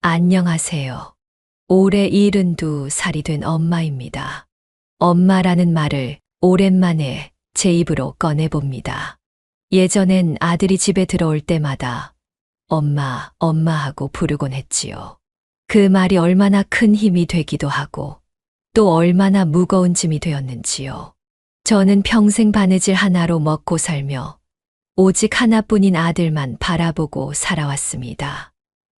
안녕하세요. 올해 72살이 된 엄마입니다. 엄마라는 말을 오랜만에 제 입으로 꺼내봅니다. 예전엔 아들이 집에 들어올 때마다 엄마, 엄마 하고 부르곤 했지요. 그 말이 얼마나 큰 힘이 되기도 하고 또 얼마나 무거운 짐이 되었는지요. 저는 평생 바느질 하나로 먹고 살며 오직 하나뿐인 아들만 바라보고 살아왔습니다.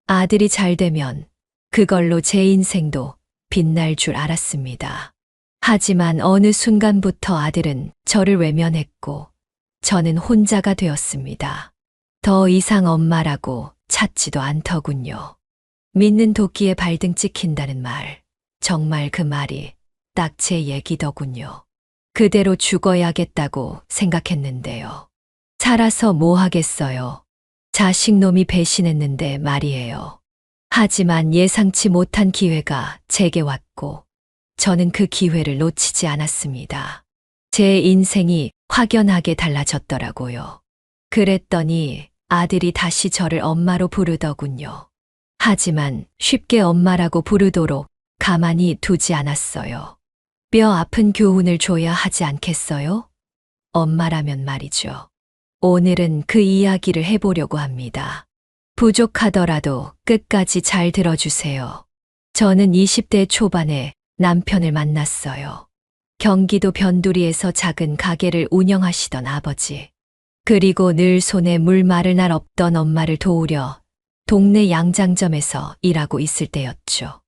아들이 잘 되면 그걸로 제 인생도 빛날 줄 알았습니다. 하지만 어느 순간부터 아들은 저를 외면했고 저는 혼자가 되었습니다. 더 이상 엄마라고 찾지도 않더군요. 믿는 도끼에 발등 찍힌다는 말, 정말 그 말이 딱 제 얘기더군요. 그대로 죽어야겠다고 생각했는데요. 살아서 뭐 하겠어요. 자식놈이 배신했는데 말이에요. 하지만 예상치 못한 기회가 제게 왔고 저는 그 기회를 놓치지 않았습니다. 제 인생이 확연하게 달라졌더라고요. 그랬더니 아들이 다시 저를 엄마로 부르더군요. 하지만 쉽게 엄마라고 부르도록 가만히 두지 않았어요. 뼈 아픈 교훈을 줘야 하지 않겠어요? 엄마라면 말이죠. 오늘은 그 이야기를 해보려고 합니다. 부족하더라도 끝까지 잘 들어주세요. 저는 20대 초반에 남편을 만났어요. 경기도 변두리에서 작은 가게를 운영하시던 아버지. 그리고 늘 손에 물 마를 날 없던 엄마를 도우려 동네 양장점에서 일하고 있을 때였죠.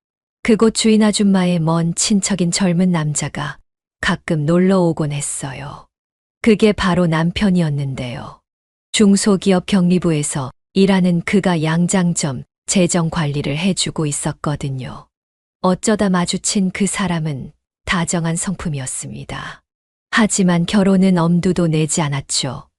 그곳 주인 아줌마의 먼 친척인 젊은 남자가 가끔 놀러 오곤 했어요. 그게 바로 남편이었는데요. 중소기업 경리부에서 일하는 그가 양장점 재정 관리를 해주고 있었거든요. 어쩌다 마주친 그 사람은 다정한 성품이었습니다. 하지만 결혼은 엄두도 내지 않았죠.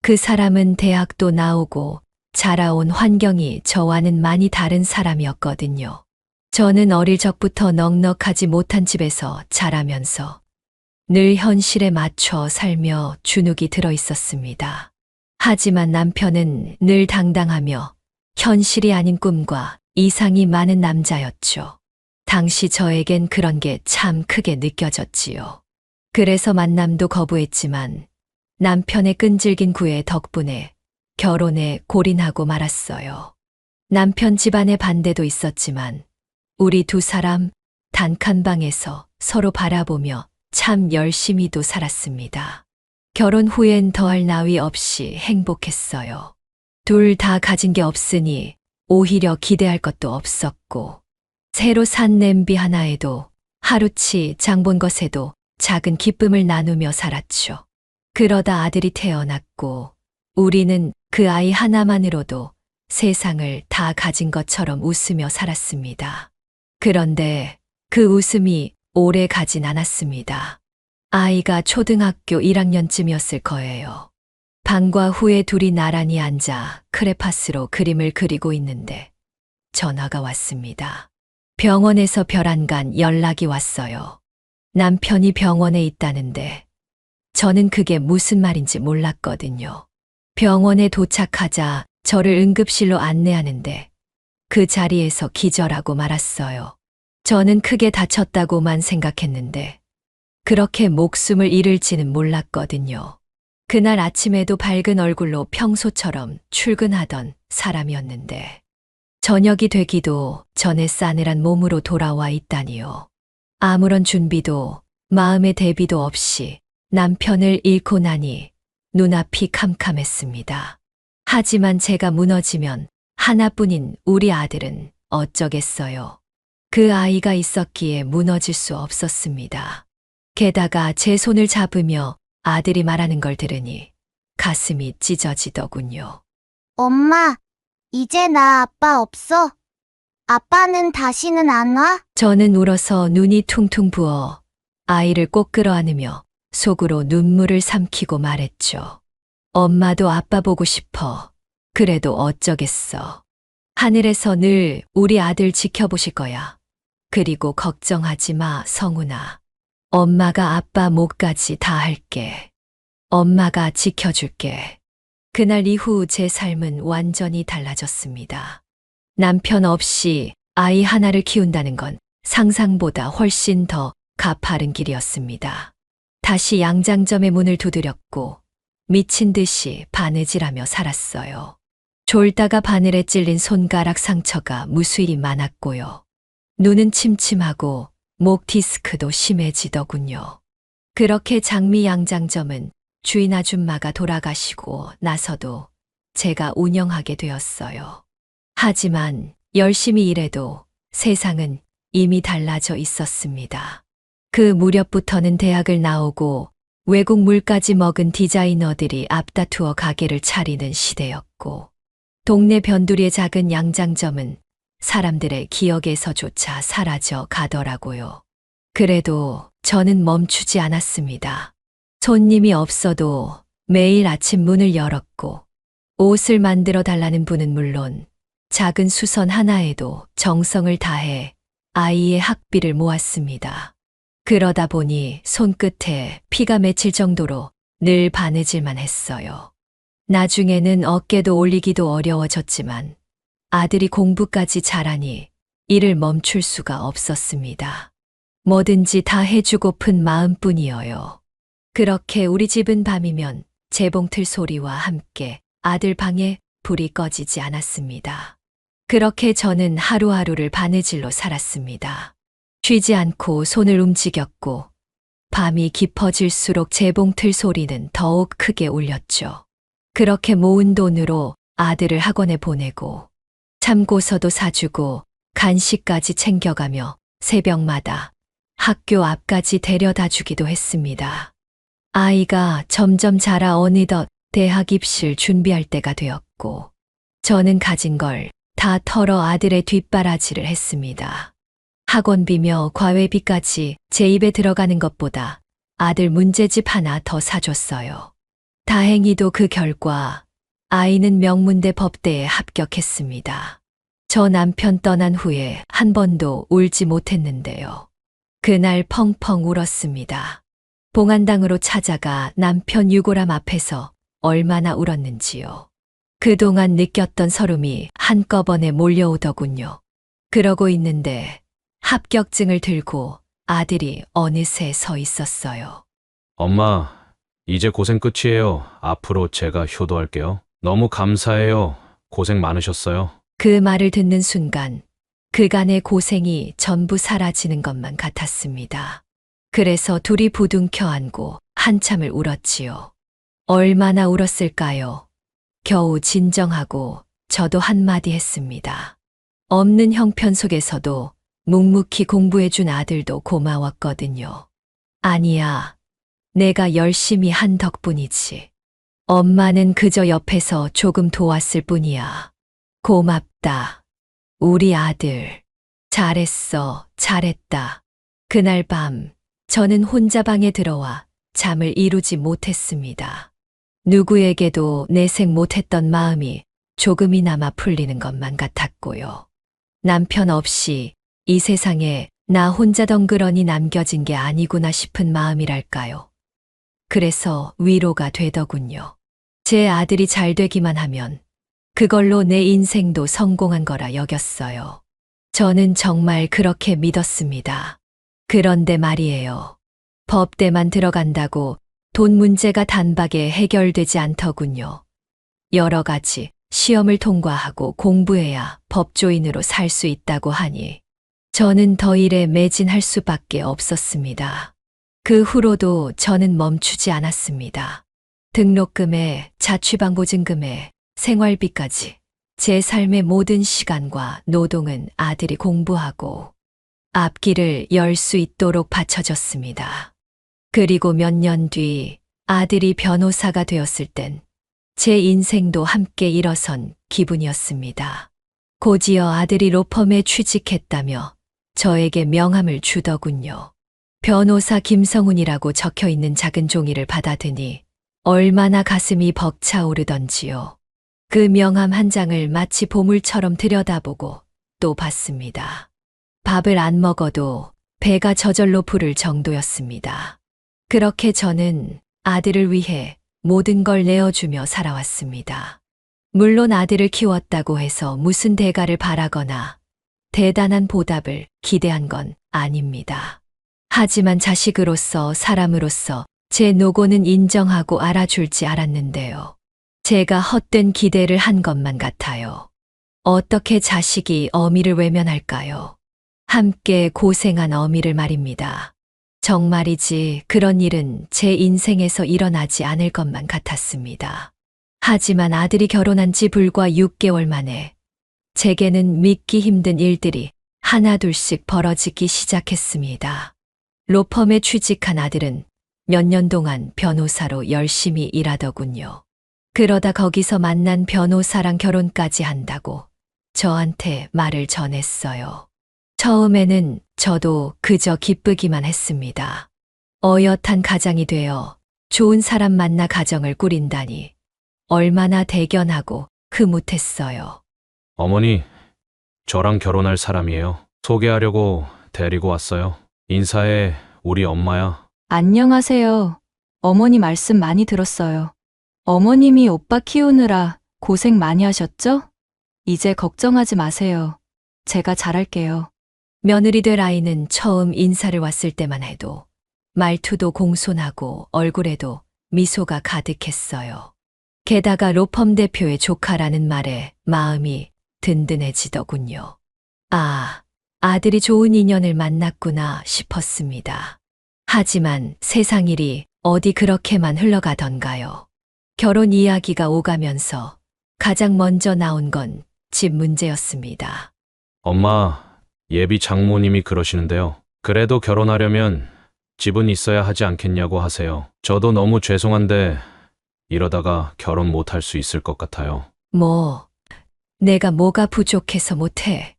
그 사람은 대학도 나오고 자라온 환경이 저와는 많이 다른 사람이었거든요. 저는 어릴 적부터 넉넉하지 못한 집에서 자라면서 늘 현실에 맞춰 살며 주눅이 들어 있었습니다. 하지만 남편은 늘 당당하며 현실이 아닌 꿈과 이상이 많은 남자였죠. 당시 저에겐 그런 게 참 크게 느껴졌지요. 그래서 만남도 거부했지만 남편의 끈질긴 구애 덕분에 결혼에 골인하고 말았어요. 남편 집안의 반대도 있었지만 우리 두 사람 단칸방에서 서로 바라보며 참 열심히도 살았습니다. 결혼 후엔 더할 나위 없이 행복했어요. 둘 다 가진 게 없으니 오히려 기대할 것도 없었고 새로 산 냄비 하나에도 하루치 장 본 것에도 작은 기쁨을 나누며 살았죠. 그러다 아들이 태어났고 우리는 그 아이 하나만으로도 세상을 다 가진 것처럼 웃으며 살았습니다. 그런데 그 웃음이 오래 가진 않았습니다. 아이가 초등학교 1학년쯤이었을 거예요. 방과 후에 둘이 나란히 앉아 크레파스로 그림을 그리고 있는데 전화가 왔습니다. 병원에서 별안간 연락이 왔어요. 남편이 병원에 있다는데 저는 그게 무슨 말인지 몰랐거든요. 병원에 도착하자 저를 응급실로 안내하는데 그 자리에서 기절하고 말았어요. 저는 크게 다쳤다고만 생각했는데 그렇게 목숨을 잃을지는 몰랐거든요. 그날 아침에도 밝은 얼굴로 평소처럼 출근하던 사람이었는데 저녁이 되기도 전에 싸늘한 몸으로 돌아와 있다니요. 아무런 준비도 마음의 대비도 없이 남편을 잃고 나니 눈앞이 캄캄했습니다. 하지만 제가 무너지면 하나뿐인 우리 아들은 어쩌겠어요. 그 아이가 있었기에 무너질 수 없었습니다. 게다가 제 손을 잡으며 아들이 말하는 걸 들으니 가슴이 찢어지더군요. 엄마, 이제 나 아빠 없어? 아빠는 다시는 안 와? 저는 울어서 눈이 퉁퉁 부어 아이를 꼭 끌어안으며 속으로 눈물을 삼키고 말했죠. 엄마도 아빠 보고 싶어. 그래도 어쩌겠어. 하늘에서 늘 우리 아들 지켜보실 거야. 그리고 걱정하지 마, 성훈아. 엄마가 아빠 목까지 다 할게. 엄마가 지켜줄게. 그날 이후 제 삶은 완전히 달라졌습니다. 남편 없이 아이 하나를 키운다는 건 상상보다 훨씬 더 가파른 길이었습니다. 다시 양장점의 문을 두드렸고 미친 듯이 바느질하며 살았어요. 졸다가 바늘에 찔린 손가락 상처가 무수히 많았고요. 눈은 침침하고 목 디스크도 심해지더군요. 그렇게 장미 양장점은 주인 아줌마가 돌아가시고 나서도 제가 운영하게 되었어요. 하지만 열심히 일해도 세상은 이미 달라져 있었습니다. 그 무렵부터는 대학을 나오고 외국 물까지 먹은 디자이너들이 앞다투어 가게를 차리는 시대였고 동네 변두리의 작은 양장점은 사람들의 기억에서조차 사라져 가더라고요. 그래도 저는 멈추지 않았습니다. 손님이 없어도 매일 아침 문을 열었고 옷을 만들어 달라는 분은 물론 작은 수선 하나에도 정성을 다해 아이의 학비를 모았습니다. 그러다 보니 손끝에 피가 맺힐 정도로 늘 바느질만 했어요. 나중에는 어깨도 올리기도 어려워졌지만 아들이 공부까지 잘하니 일을 멈출 수가 없었습니다. 뭐든지 다 해주고픈 마음뿐이어요. 그렇게 우리 집은 밤이면 재봉틀 소리와 함께 아들 방에 불이 꺼지지 않았습니다. 그렇게 저는 하루하루를 바느질로 살았습니다. 쉬지 않고 손을 움직였고 밤이 깊어질수록 재봉틀 소리는 더욱 크게 울렸죠. 그렇게 모은 돈으로 아들을 학원에 보내고 참고서도 사주고 간식까지 챙겨가며 새벽마다 학교 앞까지 데려다 주기도 했습니다. 아이가 점점 자라 어느덧 대학 입시를 준비할 때가 되었고 저는 가진 걸 다 털어 아들의 뒷바라지를 했습니다. 학원비며 과외비까지 제 입에 들어가는 것보다 아들 문제집 하나 더 사줬어요. 다행히도 그 결과 아이는 명문대 법대에 합격했습니다. 저 남편 떠난 후에 한 번도 울지 못했는데요. 그날 펑펑 울었습니다. 봉안당으로 찾아가 남편 유골함 앞에서 얼마나 울었는지요. 그동안 느꼈던 서름이 한꺼번에 몰려오더군요. 그러고 있는데 합격증을 들고 아들이 어느새 서 있었어요. 엄마, 이제 고생 끝이에요. 앞으로 제가 효도할게요. 너무 감사해요. 고생 많으셨어요. 그 말을 듣는 순간 그간의 고생이 전부 사라지는 것만 같았습니다. 그래서 둘이 부둥켜 안고 한참을 울었지요. 얼마나 울었을까요? 겨우 진정하고 저도 한마디 했습니다. 없는 형편 속에서도 묵묵히 공부해준 아들도 고마웠거든요. 아니야, 내가 열심히 한 덕분이지. 엄마는 그저 옆에서 조금 도왔을 뿐이야. 고맙다. 우리 아들. 잘했어, 잘했다. 그날 밤 저는 혼자 방에 들어와 잠을 이루지 못했습니다. 누구에게도 내색 못했던 마음이 조금이나마 풀리는 것만 같았고요. 남편 없이 이 세상에 나 혼자 덩그러니 남겨진 게 아니구나 싶은 마음이랄까요. 그래서 위로가 되더군요. 제 아들이 잘 되기만 하면 그걸로 내 인생도 성공한 거라 여겼어요. 저는 정말 그렇게 믿었습니다. 그런데 말이에요. 법대만 들어간다고 돈 문제가 단박에 해결되지 않더군요. 여러 가지 시험을 통과하고 공부해야 법조인으로 살 수 있다고 하니 저는 더 일에 매진할 수밖에 없었습니다. 그 후로도 저는 멈추지 않았습니다. 등록금에 자취방보증금에 생활비까지 제 삶의 모든 시간과 노동은 아들이 공부하고 앞길을 열 수 있도록 바쳐졌습니다. 그리고 몇 년 뒤 아들이 변호사가 되었을 땐 제 인생도 함께 일어선 기분이었습니다. 곧이어 아들이 로펌에 취직했다며 저에게 명함을 주더군요. 변호사 김성훈이라고 적혀 있는 작은 종이를 받아드니 얼마나 가슴이 벅차오르던지요. 그 명함 한 장을 마치 보물처럼 들여다보고 또 봤습니다. 밥을 안 먹어도 배가 저절로 부를 정도였습니다. 그렇게 저는 아들을 위해 모든 걸 내어주며 살아왔습니다. 물론 아들을 키웠다고 해서 무슨 대가를 바라거나 대단한 보답을 기대한 건 아닙니다. 하지만 자식으로서 사람으로서 제 노고는 인정하고 알아줄지 알았는데요. 제가 헛된 기대를 한 것만 같아요. 어떻게 자식이 어미를 외면할까요? 함께 고생한 어미를 말입니다. 정말이지 그런 일은 제 인생에서 일어나지 않을 것만 같았습니다. 하지만 아들이 결혼한 지 불과 6개월 만에 제게는 믿기 힘든 일들이 하나둘씩 벌어지기 시작했습니다. 로펌에 취직한 아들은 몇 년 동안 변호사로 열심히 일하더군요. 그러다 거기서 만난 변호사랑 결혼까지 한다고 저한테 말을 전했어요. 처음에는 저도 그저 기쁘기만 했습니다. 어엿한 가장이 되어 좋은 사람 만나 가정을 꾸린다니 얼마나 대견하고 흐뭇했어요. 어머니, 저랑 결혼할 사람이에요. 소개하려고 데리고 왔어요. 인사해, 우리 엄마야. 안녕하세요. 어머니 말씀 많이 들었어요. 어머님이 오빠 키우느라 고생 많이 하셨죠? 이제 걱정하지 마세요. 제가 잘할게요. 며느리 될 아이는 처음 인사를 왔을 때만 해도 말투도 공손하고 얼굴에도 미소가 가득했어요. 게다가 로펌 대표의 조카라는 말에 마음이 든든해지더군요. 아, 아들이 좋은 인연을 만났구나 싶었습니다. 하지만 세상 일이 어디 그렇게만 흘러가던가요. 결혼 이야기가 오가면서 가장 먼저 나온 건 집 문제였습니다. 엄마, 예비 장모님이 그러시는데요. 그래도 결혼하려면 집은 있어야 하지 않겠냐고 하세요. 저도 너무 죄송한데 이러다가 결혼 못할 수 있을 것 같아요. 내가 뭐가 부족해서 못해.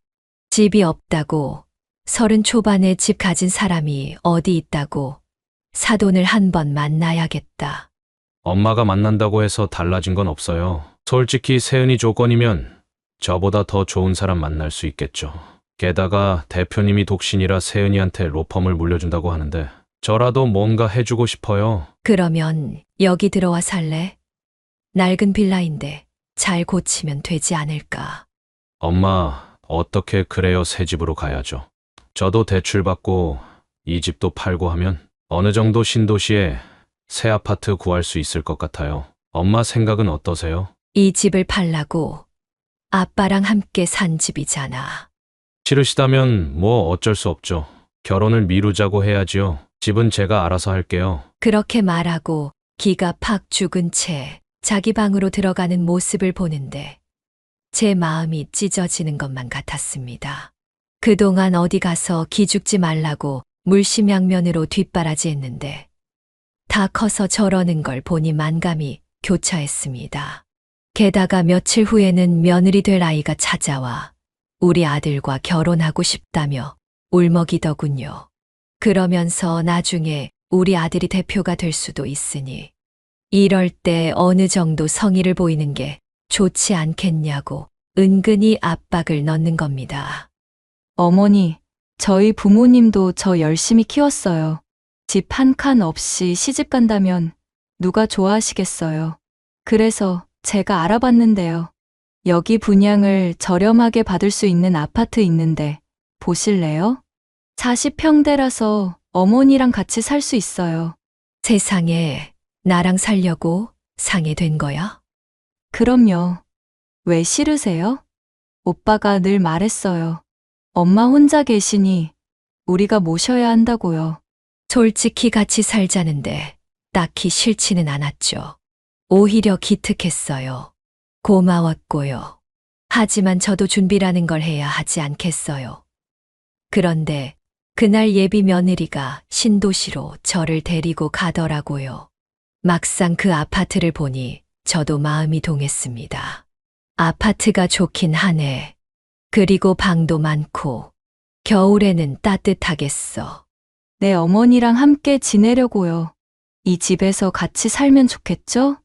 집이 없다고, 30 초반에 집 가진 사람이 어디 있다고, 사돈을 한 번 만나야겠다. 엄마가 만난다고 해서 달라진 건 없어요. 솔직히 세은이 조건이면 저보다 더 좋은 사람 만날 수 있겠죠. 게다가 대표님이 독신이라 세은이한테 로펌을 물려준다고 하는데 저라도 뭔가 해주고 싶어요. 그러면 여기 들어와 살래? 낡은 빌라인데 잘 고치면 되지 않을까. 엄마, 어떻게 그래요? 새 집으로 가야죠. 저도 대출 받고 이 집도 팔고 하면 어느 정도 신도시에 새 아파트 구할 수 있을 것 같아요. 엄마 생각은 어떠세요? 이 집을 팔라고 아빠랑 함께 산 집이잖아. 싫으시다면 뭐 어쩔 수 없죠. 결혼을 미루자고 해야지요. 집은 제가 알아서 할게요. 그렇게 말하고 기가 팍 죽은 채 자기 방으로 들어가는 모습을 보는데 제 마음이 찢어지는 것만 같았습니다. 그동안 어디 가서 기죽지 말라고 물심양면으로 뒷바라지했는데 다 커서 저러는 걸 보니 만감이 교차했습니다. 게다가 며칠 후에는 며느리 될 아이가 찾아와 우리 아들과 결혼하고 싶다며 울먹이더군요. 그러면서 나중에 우리 아들이 대표가 될 수도 있으니 이럴 때 어느 정도 성의를 보이는 게 좋지 않겠냐고 은근히 압박을 넣는 겁니다. 어머니, 저희 부모님도 저 열심히 키웠어요. 집 한 칸 없이 시집 간다면 누가 좋아하시겠어요. 그래서 제가 알아봤는데요. 여기 분양을 저렴하게 받을 수 있는 아파트 있는데 보실래요? 40평대라서 어머니랑 같이 살 수 있어요. 세상에 나랑 살려고 상해된 거야? 그럼요. 왜 싫으세요? 오빠가 늘 말했어요. 엄마 혼자 계시니 우리가 모셔야 한다고요. 솔직히 같이 살자는데 딱히 싫지는 않았죠. 오히려 기특했어요. 고마웠고요. 하지만 저도 준비라는 걸 해야 하지 않겠어요. 그런데 그날 예비 며느리가 신도시로 저를 데리고 가더라고요. 막상 그 아파트를 보니 저도 마음이 동했습니다. 아파트가 좋긴 하네. 그리고 방도 많고 겨울에는 따뜻하겠어. 내 어머니랑 함께 지내려고요. 이 집에서 같이 살면 좋겠죠?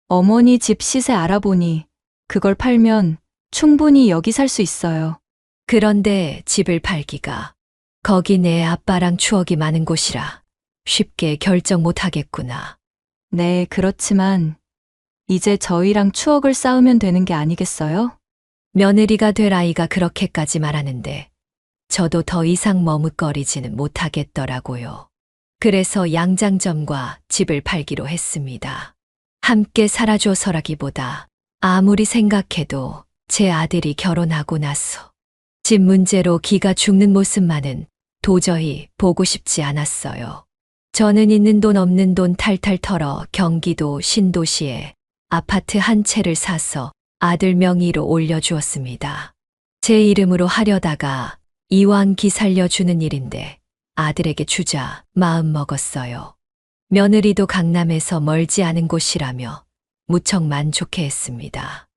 어머니 집 시세 알아보니 그걸 팔면 충분히 여기 살 수 있어요. 그런데 집을 팔기가 거기 내 아빠랑 추억이 많은 곳이라 쉽게 결정 못 하겠구나. 네, 그렇지만 이제 저희랑 추억을 쌓으면 되는 게 아니겠어요? 며느리가 될 아이가 그렇게까지 말하는데 저도 더 이상 머뭇거리지는 못하겠더라고요. 그래서 양장점과 집을 팔기로 했습니다. 함께 살아줘서라기보다 아무리 생각해도 제 아들이 결혼하고 나서 집 문제로 기가 죽는 모습만은 도저히 보고 싶지 않았어요. 저는 있는 돈 없는 돈 탈탈 털어 경기도 신도시에 아파트 한 채를 사서 아들 명의로 올려주었습니다. 제 이름으로 하려다가 이왕 기 살려주는 일인데 아들에게 주자 마음 먹었어요. 며느리도 강남에서 멀지 않은 곳이라며 무척 만족해했습니다.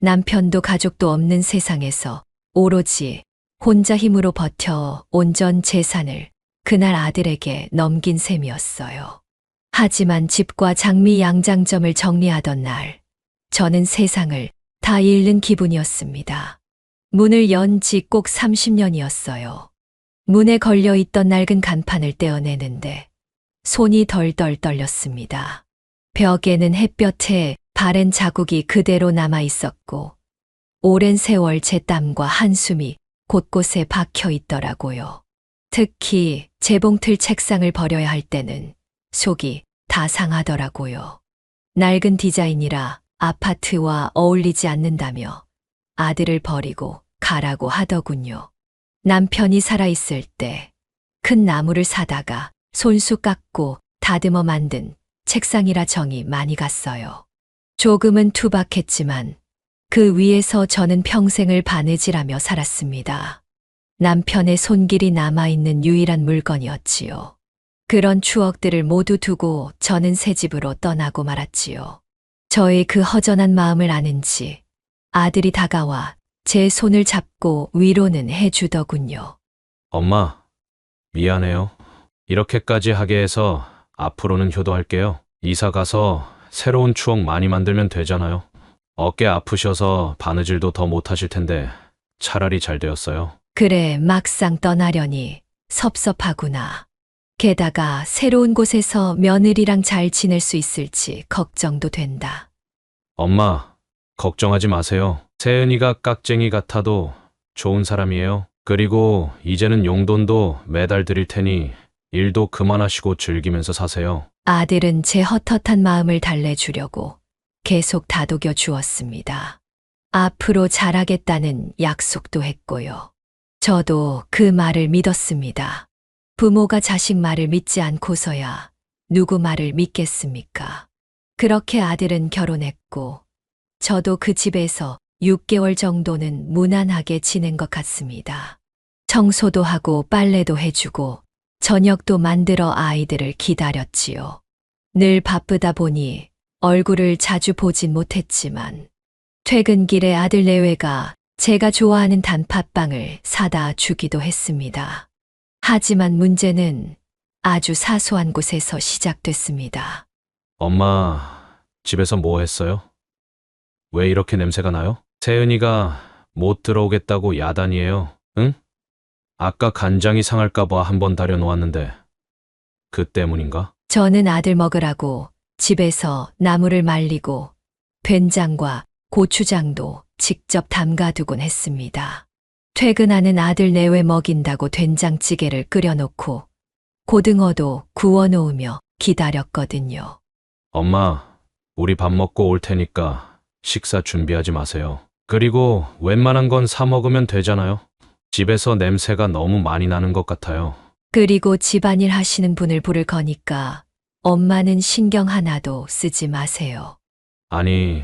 남편도 가족도 없는 세상에서 오로지 혼자 힘으로 버텨 온전 재산을 그날 아들에게 넘긴 셈이었어요. 하지만 집과 장미 양장점을 정리하던 날, 저는 세상을 다 잃는 기분이었습니다. 문을 연 지 꼭 30년이었어요. 문에 걸려있던 낡은 간판을 떼어내는데 손이 덜덜 떨렸습니다. 벽에는 햇볕에 바랜 자국이 그대로 남아 있었고 오랜 세월 제 땀과 한숨이 곳곳에 박혀 있더라고요. 특히 재봉틀 책상을 버려야 할 때는 속이 다 상하더라고요. 낡은 디자인이라 아파트와 어울리지 않는다며 아들을 버리고 가라고 하더군요. 남편이 살아있을 때 큰 나무를 사다가 손수 깎고 다듬어 만든 책상이라 정이 많이 갔어요. 조금은 투박했지만 그 위에서 저는 평생을 바느질하며 살았습니다. 남편의 손길이 남아있는 유일한 물건이었지요. 그런 추억들을 모두 두고 저는 새 집으로 떠나고 말았지요. 저의 그 허전한 마음을 아는지 아들이 다가와 제 손을 잡고 위로는 해주더군요. 엄마, 미안해요. 이렇게까지 하게 해서 앞으로는 효도할게요. 이사 가서 새로운 추억 많이 만들면 되잖아요. 어깨 아프셔서 바느질도 더 못하실 텐데 차라리 잘 되었어요. 그래, 막상 떠나려니 섭섭하구나. 게다가 새로운 곳에서 며느리랑 잘 지낼 수 있을지 걱정도 된다. 엄마, 걱정하지 마세요. 세은이가 깍쟁이 같아도 좋은 사람이에요. 그리고 이제는 용돈도 매달 드릴 테니 일도 그만하시고 즐기면서 사세요. 아들은 제 헛헛한 마음을 달래주려고 계속 다독여 주었습니다. 앞으로 잘하겠다는 약속도 했고요. 저도 그 말을 믿었습니다. 부모가 자식 말을 믿지 않고서야 누구 말을 믿겠습니까? 그렇게 아들은 결혼했고, 저도 그 집에서 6개월 정도는 무난하게 지낸 것 같습니다. 청소도 하고 빨래도 해주고 저녁도 만들어 아이들을 기다렸지요. 늘 바쁘다 보니 얼굴을 자주 보진 못했지만 퇴근길에 아들 내외가 제가 좋아하는 단팥빵을 사다 주기도 했습니다. 하지만 문제는 아주 사소한 곳에서 시작됐습니다. 엄마, 집에서 뭐 했어요? 왜 이렇게 냄새가 나요? 세은이가 못 들어오겠다고 야단이에요. 응? 아까 간장이 상할까봐 한번 다려놓았는데 그 때문인가? 저는 아들 먹으라고 집에서 나물을 말리고 된장과 고추장도 직접 담가두곤 했습니다. 퇴근하는 아들 내외 먹인다고 된장찌개를 끓여놓고 고등어도 구워놓으며 기다렸거든요. 엄마, 우리 밥 먹고 올 테니까 식사 준비하지 마세요. 그리고 웬만한 건 사 먹으면 되잖아요. 집에서 냄새가 너무 많이 나는 것 같아요. 그리고 집안일 하시는 분을 부를 거니까 엄마는 신경 하나도 쓰지 마세요. 아니,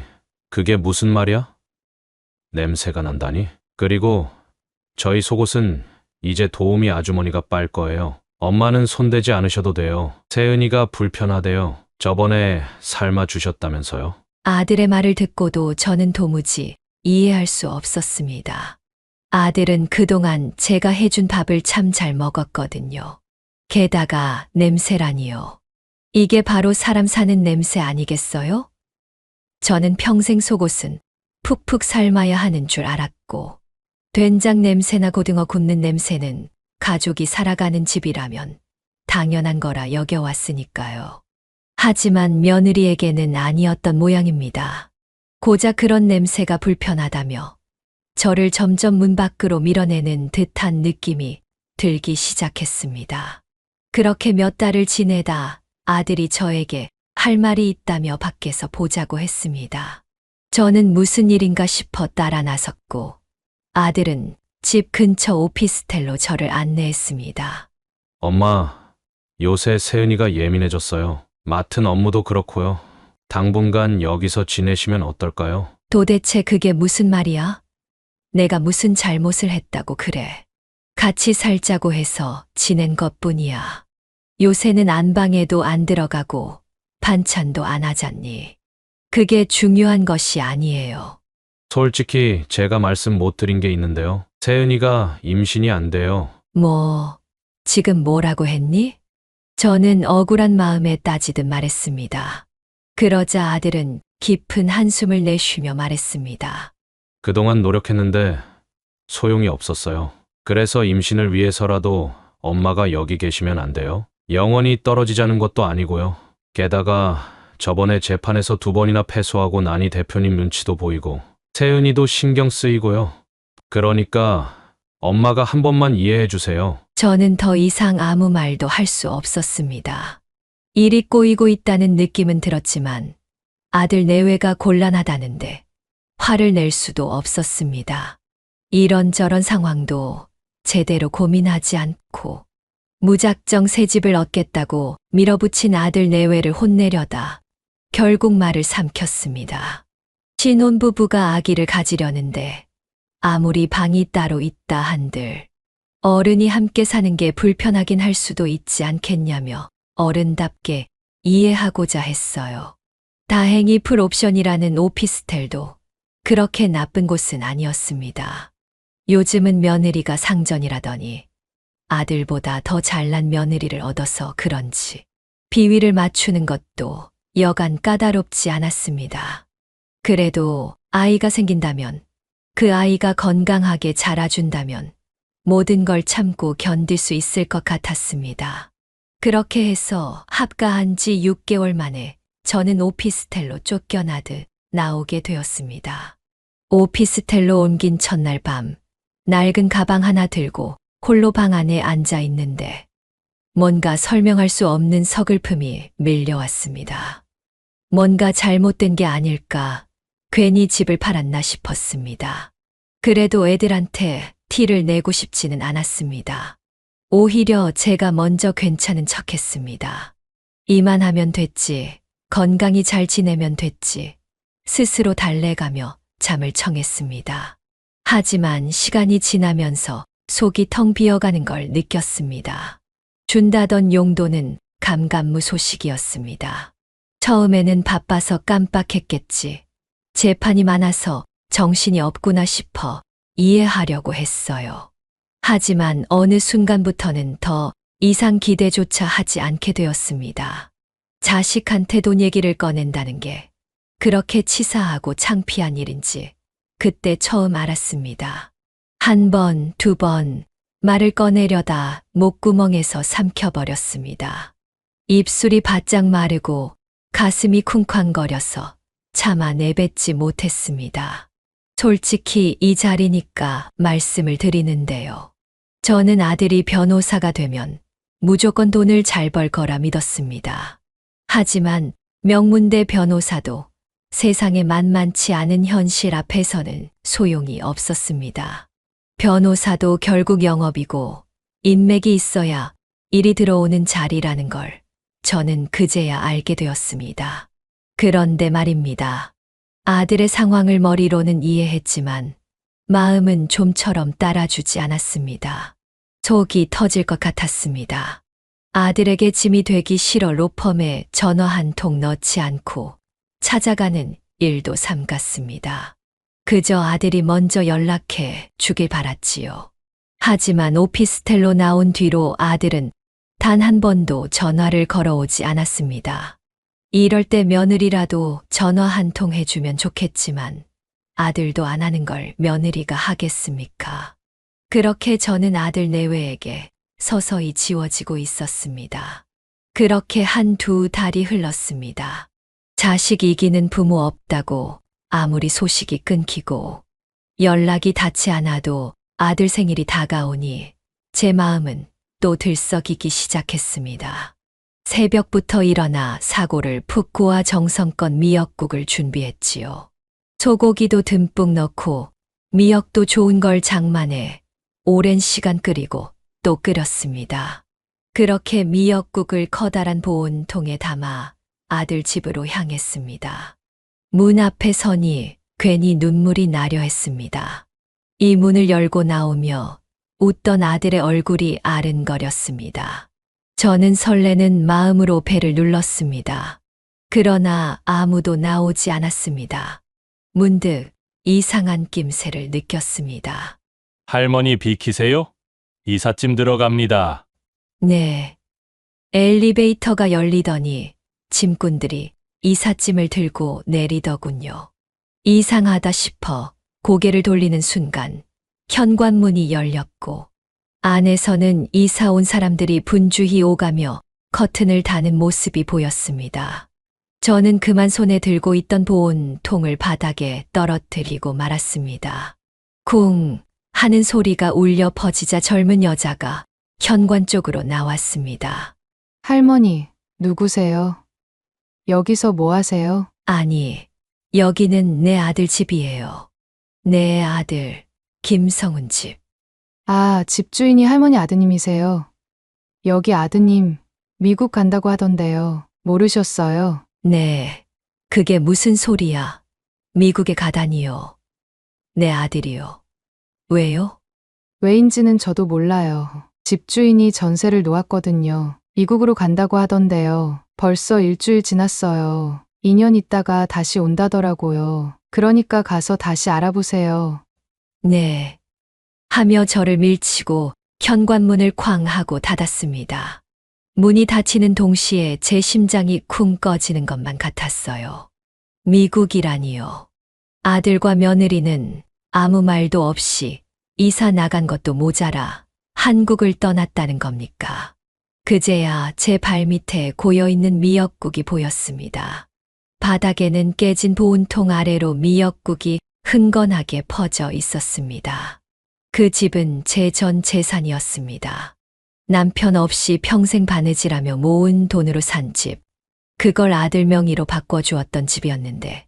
그게 무슨 말이야? 냄새가 난다니? 그리고 저희 속옷은 이제 도우미 아주머니가 빨 거예요. 엄마는 손대지 않으셔도 돼요. 세은이가 불편하대요. 저번에 삶아 주셨다면서요. 아들의 말을 듣고도 저는 도무지 이해할 수 없었습니다. 아들은 그동안 제가 해준 밥을 참 잘 먹었거든요. 게다가 냄새라니요. 이게 바로 사람 사는 냄새 아니겠어요? 저는 평생 속옷은 푹푹 삶아야 하는 줄 알았고, 된장 냄새나 고등어 굽는 냄새는 가족이 살아가는 집이라면 당연한 거라 여겨왔으니까요. 하지만 며느리에게는 아니었던 모양입니다. 고작 그런 냄새가 불편하다며 저를 점점 문 밖으로 밀어내는 듯한 느낌이 들기 시작했습니다. 그렇게 몇 달을 지내다 아들이 저에게 할 말이 있다며 밖에서 보자고 했습니다. 저는 무슨 일인가 싶어 따라 나섰고 아들은 집 근처 오피스텔로 저를 안내했습니다. 엄마, 요새 세은이가 예민해졌어요. 맡은 업무도 그렇고요. 당분간 여기서 지내시면 어떨까요? 도대체 그게 무슨 말이야? 내가 무슨 잘못을 했다고 그래. 같이 살자고 해서 지낸 것뿐이야. 요새는 안방에도 안 들어가고 반찬도 안 하잖니. 그게 중요한 것이 아니에요. 솔직히 제가 말씀 못 드린 게 있는데요. 세은이가 임신이 안 돼요. 뭐, 지금 뭐라고 했니? 저는 억울한 마음에 따지듯 말했습니다. 그러자 아들은 깊은 한숨을 내쉬며 말했습니다. 그동안 노력했는데 소용이 없었어요. 그래서 임신을 위해서라도 엄마가 여기 계시면 안 돼요? 영원히 떨어지자는 것도 아니고요. 게다가 저번에 재판에서 2번이나 패소하고 나니 대표님 눈치도 보이고 세은이도 신경 쓰이고요. 그러니까 엄마가 한 번만 이해해 주세요. 저는 더 이상 아무 말도 할 수 없었습니다. 일이 꼬이고 있다는 느낌은 들었지만 아들 내외가 곤란하다는데 화를 낼 수도 없었습니다. 이런저런 상황도 제대로 고민하지 않고 무작정 새 집을 얻겠다고 밀어붙인 아들 내외를 혼내려다 결국 말을 삼켰습니다. 신혼부부가 아기를 가지려는데 아무리 방이 따로 있다 한들 어른이 함께 사는 게 불편하긴 할 수도 있지 않겠냐며 어른답게 이해하고자 했어요. 다행히 풀옵션이라는 오피스텔도 그렇게 나쁜 곳은 아니었습니다. 요즘은 며느리가 상전이라더니 아들보다 더 잘난 며느리를 얻어서 그런지 비위를 맞추는 것도 여간 까다롭지 않았습니다. 그래도 아이가 생긴다면 그 아이가 건강하게 자라준다면 모든 걸 참고 견딜 수 있을 것 같았습니다. 그렇게 해서 합가한 지 6개월 만에 저는 오피스텔로 쫓겨나듯 나오게 되었습니다. 오피스텔로 옮긴 첫날 밤, 낡은 가방 하나 들고 홀로 방 안에 앉아 있는데 뭔가 설명할 수 없는 서글픔이 밀려왔습니다. 뭔가 잘못된 게 아닐까, 괜히 집을 팔았나 싶었습니다. 그래도 애들한테 티를 내고 싶지는 않았습니다. 오히려 제가 먼저 괜찮은 척했습니다. 이만하면 됐지, 건강히 잘 지내면 됐지, 스스로 달래가며 잠을 청했습니다. 하지만 시간이 지나면서 속이 텅 비어가는 걸 느꼈습니다. 준다던 용돈은 감감무소식이었습니다. 처음에는 바빠서 깜빡했겠지, 재판이 많아서 정신이 없구나 싶어 이해하려고 했어요. 하지만 어느 순간부터는 더 이상 기대조차 하지 않게 되었습니다. 자식한테 돈 얘기를 꺼낸다는 게 그렇게 치사하고 창피한 일인지 그때 처음 알았습니다. 한 번, 2번 말을 꺼내려다 목구멍에서 삼켜버렸습니다. 입술이 바짝 마르고 가슴이 쿵쾅거려서 차마 내뱉지 못했습니다. 솔직히 이 자리니까 말씀을 드리는데요. 저는 아들이 변호사가 되면 무조건 돈을 잘 벌 거라 믿었습니다. 하지만 명문대 변호사도 세상에 만만치 않은 현실 앞에서는 소용이 없었습니다. 변호사도 결국 영업이고 인맥이 있어야 일이 들어오는 자리라는 걸 저는 그제야 알게 되었습니다. 그런데 말입니다. 아들의 상황을 머리로는 이해했지만 마음은 좀처럼 따라주지 않았습니다. 속이 터질 것 같았습니다. 아들에게 짐이 되기 싫어 로펌에 전화 한 통 넣지 않고 찾아가는 일도 삼갔습니다. 그저 아들이 먼저 연락해 주길 바랐지요. 하지만 오피스텔로 나온 뒤로 아들은 단 한 번도 전화를 걸어오지 않았습니다. 이럴 때 며느리라도 전화 한 통 해주면 좋겠지만 아들도 안 하는 걸 며느리가 하겠습니까? 그렇게 저는 아들 내외에게 서서히 지워지고 있었습니다. 그렇게 한두 달이 흘렀습니다. 자식 이기는 부모 없다고 아무리 소식이 끊기고 연락이 닿지 않아도 아들 생일이 다가오니 제 마음은 또 들썩이기 시작했습니다. 새벽부터 일어나 사고를 푹 고아 정성껏 미역국을 준비했지요. 소고기도 듬뿍 넣고 미역도 좋은 걸 장만해 오랜 시간 끓이고 또 끓였습니다. 그렇게 미역국을 커다란 보온통에 담아 아들 집으로 향했습니다. 문 앞에 서니 괜히 눈물이 나려 했습니다. 이 문을 열고 나오며 웃던 아들의 얼굴이 아른거렸습니다. 저는 설레는 마음으로 배를 눌렀습니다. 그러나 아무도 나오지 않았습니다. 문득 이상한 낌새를 느꼈습니다. 할머니 비키세요? 이삿짐 들어갑니다. 네. 엘리베이터가 열리더니 짐꾼들이 이삿짐을 들고 내리더군요. 이상하다 싶어 고개를 돌리는 순간 현관문이 열렸고 안에서는 이사 온 사람들이 분주히 오가며 커튼을 다는 모습이 보였습니다. 저는 그만 손에 들고 있던 보온통을 바닥에 떨어뜨리고 말았습니다. 쿵 하는 소리가 울려 퍼지자 젊은 여자가 현관 쪽으로 나왔습니다. 할머니, 누구세요? 여기서 뭐 하세요? 아니, 여기는 내 아들 집이에요. 내 아들, 김성훈 집. 아, 집주인이 할머니 아드님이세요. 여기 아드님, 미국 간다고 하던데요. 모르셨어요? 네, 그게 무슨 소리야. 미국에 가다니요. 내 아들이요. 왜요? 왜인지는 저도 몰라요. 집주인이 전세를 놓았거든요. 미국으로 간다고 하던데요. 벌써 일주일 지났어요. 2년 있다가 다시 온다더라고요. 그러니까 가서 다시 알아보세요. 네. 하며 저를 밀치고 현관문을 쾅 하고 닫았습니다. 문이 닫히는 동시에 제 심장이 쿵 꺼지는 것만 같았어요. 미국이라니요. 아들과 며느리는 아무 말도 없이 이사 나간 것도 모자라 한국을 떠났다는 겁니까? 그제야 제 발밑에 고여있는 미역국이 보였습니다. 바닥에는 깨진 보온통 아래로 미역국이 흥건하게 퍼져 있었습니다. 그 집은 제 전 재산이었습니다. 남편 없이 평생 바느질하며 모은 돈으로 산 집. 그걸 아들 명의로 바꿔주었던 집이었는데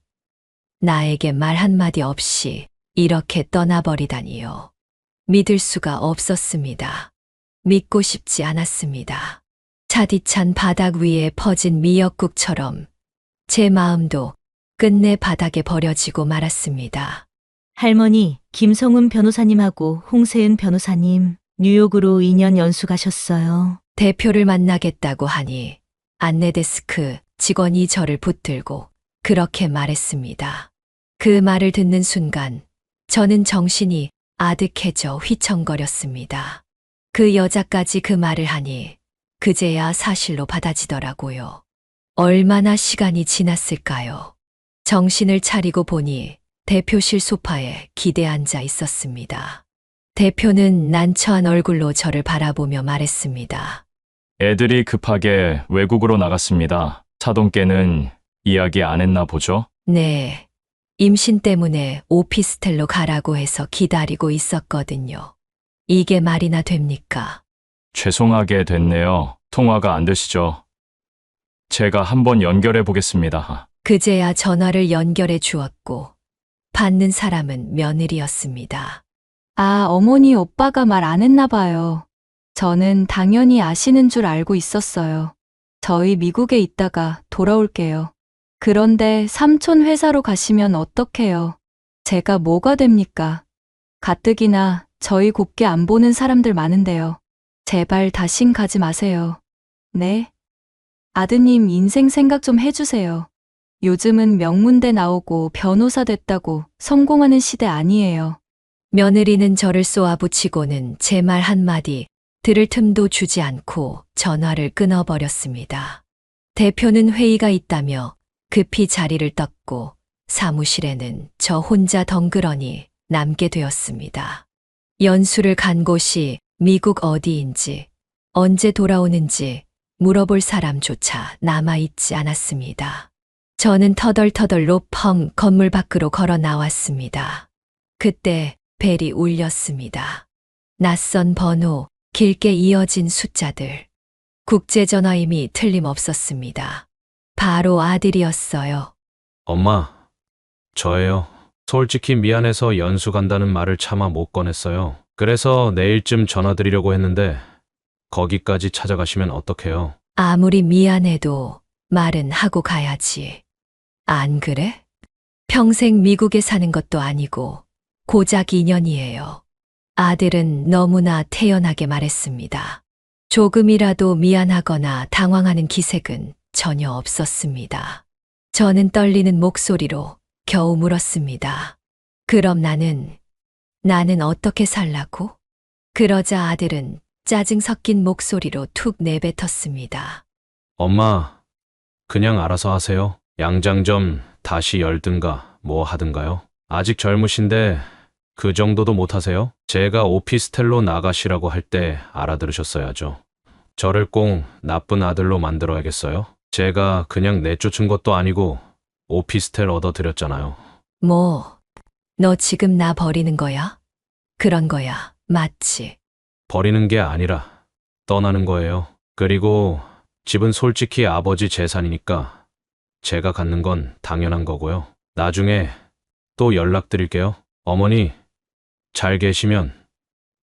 나에게 말 한마디 없이 이렇게 떠나버리다니요. 믿을 수가 없었습니다. 믿고 싶지 않았습니다. 차디찬 바닥 위에 퍼진 미역국처럼 제 마음도 끝내 바닥에 버려지고 말았습니다. 할머니, 김성훈 변호사님하고 홍세은 변호사님, 뉴욕으로 2년 연수 가셨어요. 대표를 만나겠다고 하니 안내데스크 직원이 저를 붙들고 그렇게 말했습니다. 그 말을 듣는 순간 저는 정신이 아득해져 휘청거렸습니다. 그 여자까지 그 말을 하니 그제야 사실로 받아지더라고요. 얼마나 시간이 지났을까요? 정신을 차리고 보니 대표실 소파에 기대 앉아 있었습니다. 대표는 난처한 얼굴로 저를 바라보며 말했습니다. 애들이 급하게 외국으로 나갔습니다. 차동께는 이야기 안 했나 보죠? 네. 임신 때문에 오피스텔로 가라고 해서 기다리고 있었거든요. 이게 말이나 됩니까? 죄송하게 됐네요. 통화가 안 되시죠? 제가 한번 연결해 보겠습니다. 그제야 전화를 연결해 주었고 받는 사람은 며느리였습니다. 아, 어머니 오빠가 말 안 했나 봐요. 저는 당연히 아시는 줄 알고 있었어요. 저희 미국에 있다가 돌아올게요. 그런데 삼촌 회사로 가시면 어떡해요? 제가 뭐가 됩니까? 가뜩이나 저희 곱게 안 보는 사람들 많은데요. 제발 다신 가지 마세요. 네? 아드님 인생 생각 좀 해주세요. 요즘은 명문대 나오고 변호사 됐다고 성공하는 시대 아니에요. 며느리는 저를 쏘아붙이고는 제 말 한마디 들을 틈도 주지 않고 전화를 끊어버렸습니다. 대표는 회의가 있다며 급히 자리를 떴고 사무실에는 저 혼자 덩그러니 남게 되었습니다. 연수를 간 곳이 미국 어디인지, 언제 돌아오는지 물어볼 사람조차 남아있지 않았습니다. 저는 터덜터덜 로펌 건물 밖으로 걸어 나왔습니다. 그때 벨이 울렸습니다. 낯선 번호, 길게 이어진 숫자들. 국제전화임이 틀림없었습니다. 바로 아들이었어요. 엄마, 저예요. 솔직히 미안해서 연수 간다는 말을 차마 못 꺼냈어요. 그래서 내일쯤 전화드리려고 했는데 거기까지 찾아가시면 어떡해요? 아무리 미안해도 말은 하고 가야지. 안 그래? 평생 미국에 사는 것도 아니고 고작 2년이에요. 아들은 너무나 태연하게 말했습니다. 조금이라도 미안하거나 당황하는 기색은 전혀 없었습니다. 저는 떨리는 목소리로 겨우 물었습니다. 그럼 나는 어떻게 살라고? 그러자 아들은 짜증 섞인 목소리로 툭 내뱉었습니다. 엄마, 그냥 알아서 하세요. 양장 좀 다시 열든가 뭐 하든가요. 아직 젊으신데 그 정도도 못하세요? 제가 오피스텔로 나가시라고 할 때 알아들으셨어야죠. 저를 꼭 나쁜 아들로 만들어야겠어요? 제가 그냥 내쫓은 것도 아니고 오피스텔 얻어드렸잖아요. 뭐, 너 지금 나 버리는 거야? 그런 거야, 맞지? 버리는 게 아니라 떠나는 거예요. 그리고 집은 솔직히 아버지 재산이니까 제가 갖는 건 당연한 거고요. 나중에 또 연락드릴게요. 어머니, 잘 계시면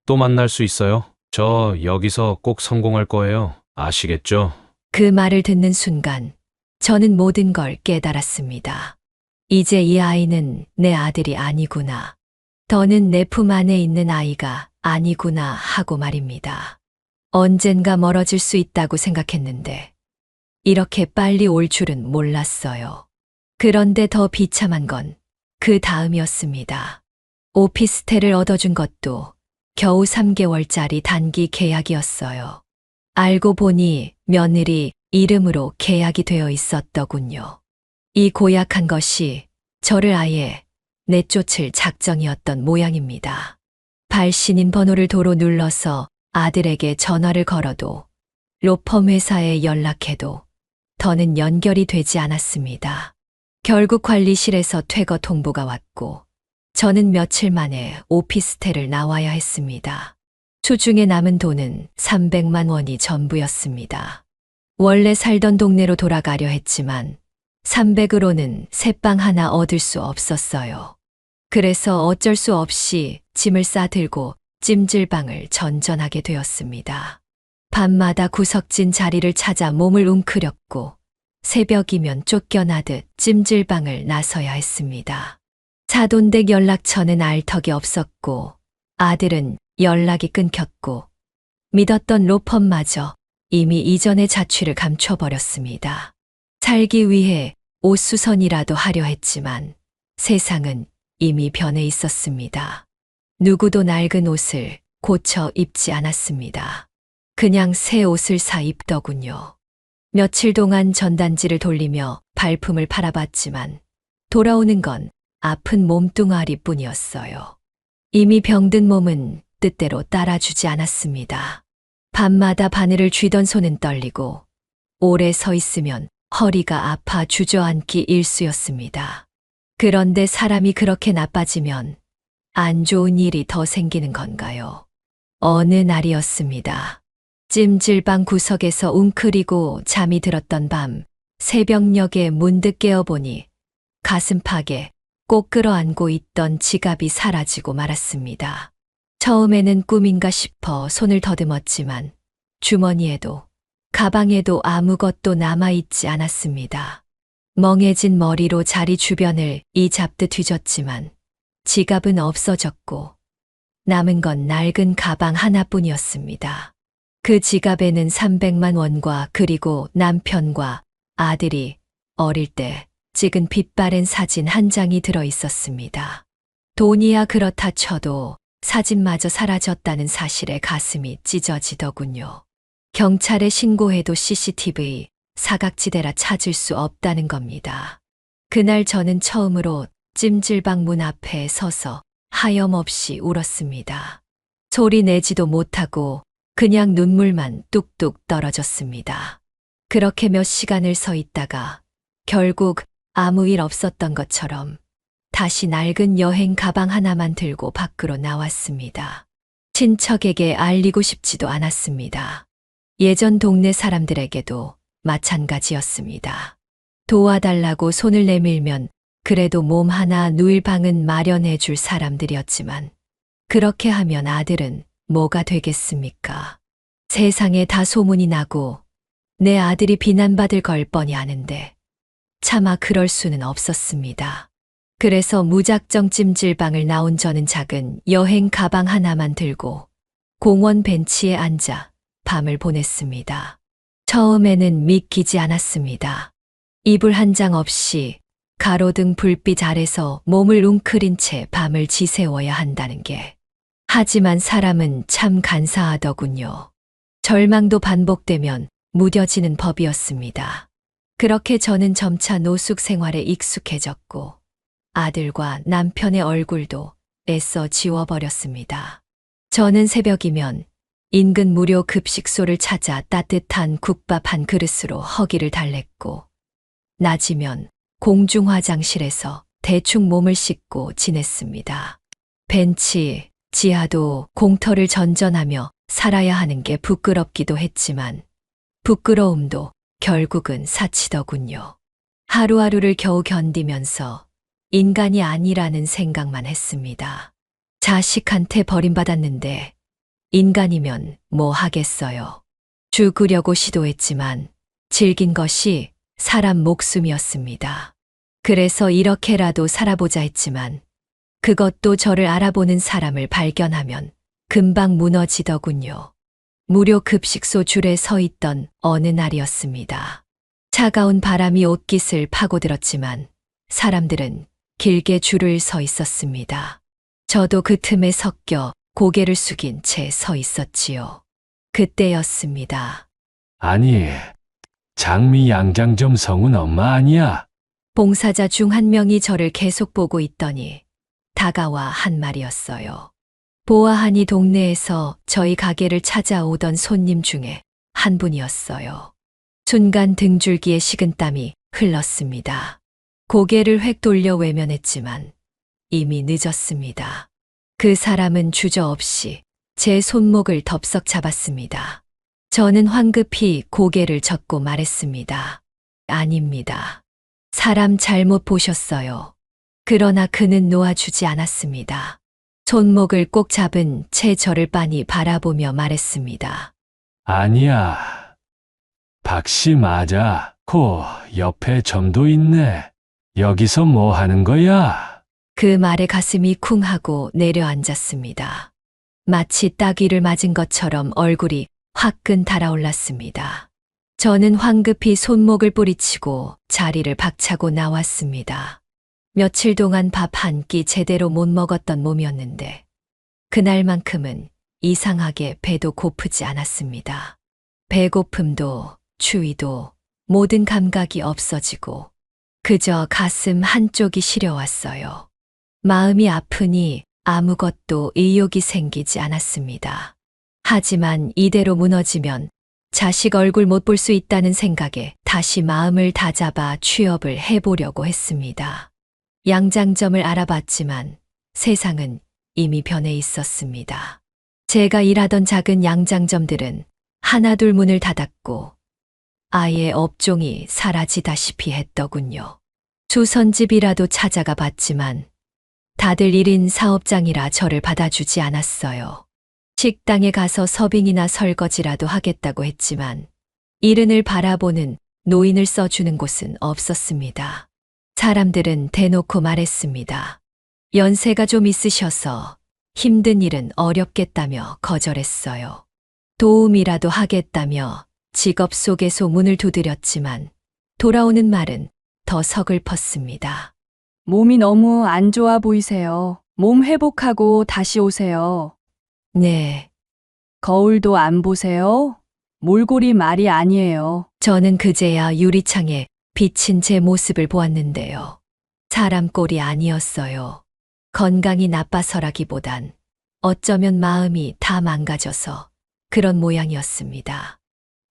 또 만날 수 있어요. 저 여기서 꼭 성공할 거예요. 아시겠죠? 그 말을 듣는 순간 저는 모든 걸 깨달았습니다. 이제 이 아이는 내 아들이 아니구나. 더는 내 품 안에 있는 아이가 아니구나 하고 말입니다. 언젠가 멀어질 수 있다고 생각했는데 이렇게 빨리 올 줄은 몰랐어요. 그런데 더 비참한 건 그 다음이었습니다. 오피스텔을 얻어준 것도 겨우 3개월짜리 단기 계약이었어요. 알고 보니 며느리 이름으로 계약이 되어 있었더군요. 이 고약한 것이 저를 아예 내쫓을 작정이었던 모양입니다. 발신인 번호를 도로 눌러서 아들에게 전화를 걸어도 로펌 회사에 연락해도 더는 연결이 되지 않았습니다. 결국 관리실에서 퇴거 통보가 왔고 저는 며칠 만에 오피스텔을 나와야 했습니다. 수중에 남은 돈은 300만 원이 전부였습니다. 원래 살던 동네로 돌아가려 했지만 300으로는 새빵 하나 얻을 수 없었어요. 그래서 어쩔 수 없이 짐을 싸들고 찜질방을 전전하게 되었습니다. 밤마다 구석진 자리를 찾아 몸을 웅크렸고 새벽이면 쫓겨나듯 찜질방을 나서야 했습니다. 자돈댁 연락처는 알 턱이 없었고 아들은 연락이 끊겼고 믿었던 로펌마저 이미 이전의 자취를 감춰버렸습니다. 살기 위해 옷수선이라도 하려 했지만 세상은 이미 변해 있었습니다. 누구도 낡은 옷을 고쳐 입지 않았습니다. 그냥 새 옷을 사 입더군요. 며칠 동안 전단지를 돌리며 발품을 팔아봤지만 돌아오는 건 아픈 몸뚱아리 뿐이었어요. 이미 병든 몸은 뜻대로 따라주지 않았습니다. 밤마다 바늘을 쥐던 손은 떨리고 오래 서 있으면 허리가 아파 주저앉기 일쑤였습니다. 그런데 사람이 그렇게 나빠지면 안 좋은 일이 더 생기는 건가요? 어느 날이었습니다. 찜질방 구석에서 웅크리고 잠이 들었던 밤 새벽녘에 문득 깨어보니 가슴팍에 꼭 끌어안고 있던 지갑이 사라지고 말았습니다. 처음에는 꿈인가 싶어 손을 더듬었지만 주머니에도 가방에도 아무것도 남아있지 않았습니다. 멍해진 머리로 자리 주변을 이잡듯 뒤졌지만 지갑은 없어졌고 남은 건 낡은 가방 하나뿐이었습니다. 그 지갑에는 300만 원과 그리고 남편과 아들이 어릴 때 찍은 빛바랜 사진 한 장이 들어 있었습니다. 돈이야 그렇다 쳐도 사진마저 사라졌다는 사실에 가슴이 찢어지더군요. 경찰에 신고해도 CCTV 사각지대라 찾을 수 없다는 겁니다. 그날 저는 처음으로 찜질방 문 앞에 서서 하염없이 울었습니다. 소리 내지도 못하고 그냥 눈물만 뚝뚝 떨어졌습니다. 그렇게 몇 시간을 서 있다가 결국 아무 일 없었던 것처럼 다시 낡은 여행 가방 하나만 들고 밖으로 나왔습니다. 친척에게 알리고 싶지도 않았습니다. 예전 동네 사람들에게도 마찬가지였습니다. 도와달라고 손을 내밀면 그래도 몸 하나 누일 방은 마련해 줄 사람들이었지만 그렇게 하면 아들은 뭐가 되겠습니까? 세상에 다 소문이 나고 내 아들이 비난받을 걸 뻔히 아는데 차마 그럴 수는 없었습니다. 그래서 무작정 찜질방을 나온 저는 작은 여행 가방 하나만 들고 공원 벤치에 앉아 밤을 보냈습니다. 처음에는 믿기지 않았습니다. 이불 한 장 없이 가로등 불빛 아래서 몸을 웅크린 채 밤을 지새워야 한다는 게. 하지만 사람은 참 간사하더군요. 절망도 반복되면 무뎌지는 법이었습니다. 그렇게 저는 점차 노숙 생활에 익숙해졌고 아들과 남편의 얼굴도 애써 지워버렸습니다. 저는 새벽이면 인근 무료 급식소를 찾아 따뜻한 국밥 한 그릇으로 허기를 달랬고 낮이면 공중 화장실에서 대충 몸을 씻고 지냈습니다. 벤치, 지하도 공터를 전전하며 살아야 하는 게 부끄럽기도 했지만 부끄러움도 결국은 사치더군요. 하루하루를 겨우 견디면서 인간이 아니라는 생각만 했습니다. 자식한테 버림받았는데 인간이면 뭐 하겠어요. 죽으려고 시도했지만 즐긴 것이 사람 목숨이었습니다. 그래서 이렇게라도 살아보자 했지만 그것도 저를 알아보는 사람을 발견하면 금방 무너지더군요. 무료 급식소 줄에 서 있던 어느 날이었습니다. 차가운 바람이 옷깃을 파고들었지만 사람들은 길게 줄을 서 있었습니다. 저도 그 틈에 섞여 고개를 숙인 채 서 있었지요. 그때였습니다. 아니, 장미 양장점 성운 엄마 아니야? 봉사자 중 한 명이 저를 계속 보고 있더니 다가와 한 말이었어요. 보아하니 동네에서 저희 가게를 찾아오던 손님 중에 한 분이었어요. 순간 등줄기에 식은땀이 흘렀습니다. 고개를 획 돌려 외면했지만 이미 늦었습니다. 그 사람은 주저없이 제 손목을 덥석 잡았습니다. 저는 황급히 고개를 젓고 말했습니다. 아닙니다. 사람 잘못 보셨어요. 그러나 그는 놓아주지 않았습니다. 손목을 꼭 잡은 채 저를 빤히 바라보며 말했습니다. 아니야. 박씨 맞아. 코 옆에 점도 있네. 여기서 뭐 하는 거야? 그 말에 가슴이 쿵 하고 내려앉았습니다. 마치 따귀를 맞은 것처럼 얼굴이 화끈 달아올랐습니다. 저는 황급히 손목을 뿌리치고 자리를 박차고 나왔습니다. 며칠 동안 밥 한 끼 제대로 못 먹었던 몸이었는데 그날만큼은 이상하게 배도 고프지 않았습니다. 배고픔도 추위도 모든 감각이 없어지고 그저 가슴 한쪽이 시려왔어요. 마음이 아프니 아무것도 의욕이 생기지 않았습니다. 하지만 이대로 무너지면 자식 얼굴 못 볼 수 있다는 생각에 다시 마음을 다잡아 취업을 해보려고 했습니다. 양장점을 알아봤지만 세상은 이미 변해 있었습니다. 제가 일하던 작은 양장점들은 하나둘 문을 닫았고 아예 업종이 사라지다시피 했더군요. 주선집이라도 찾아가 봤지만 다들 1인 사업장이라 저를 받아주지 않았어요. 식당에 가서 서빙이나 설거지라도 하겠다고 했지만 이른을 바라보는 노인을 써주는 곳은 없었습니다. 사람들은 대놓고 말했습니다. 연세가 좀 있으셔서 힘든 일은 어렵겠다며 거절했어요. 도움이라도 하겠다며 직업 소개소 문을 두드렸지만 돌아오는 말은 더 서글펐습니다. 몸이 너무 안 좋아 보이세요. 몸 회복하고 다시 오세요. 네, 거울도 안 보세요? 몰골이 말이 아니에요. 저는 그제야 유리창에 비친 제 모습을 보았는데요. 사람 꼴이 아니었어요. 건강이 나빠서라기보단 어쩌면 마음이 다 망가져서 그런 모양이었습니다.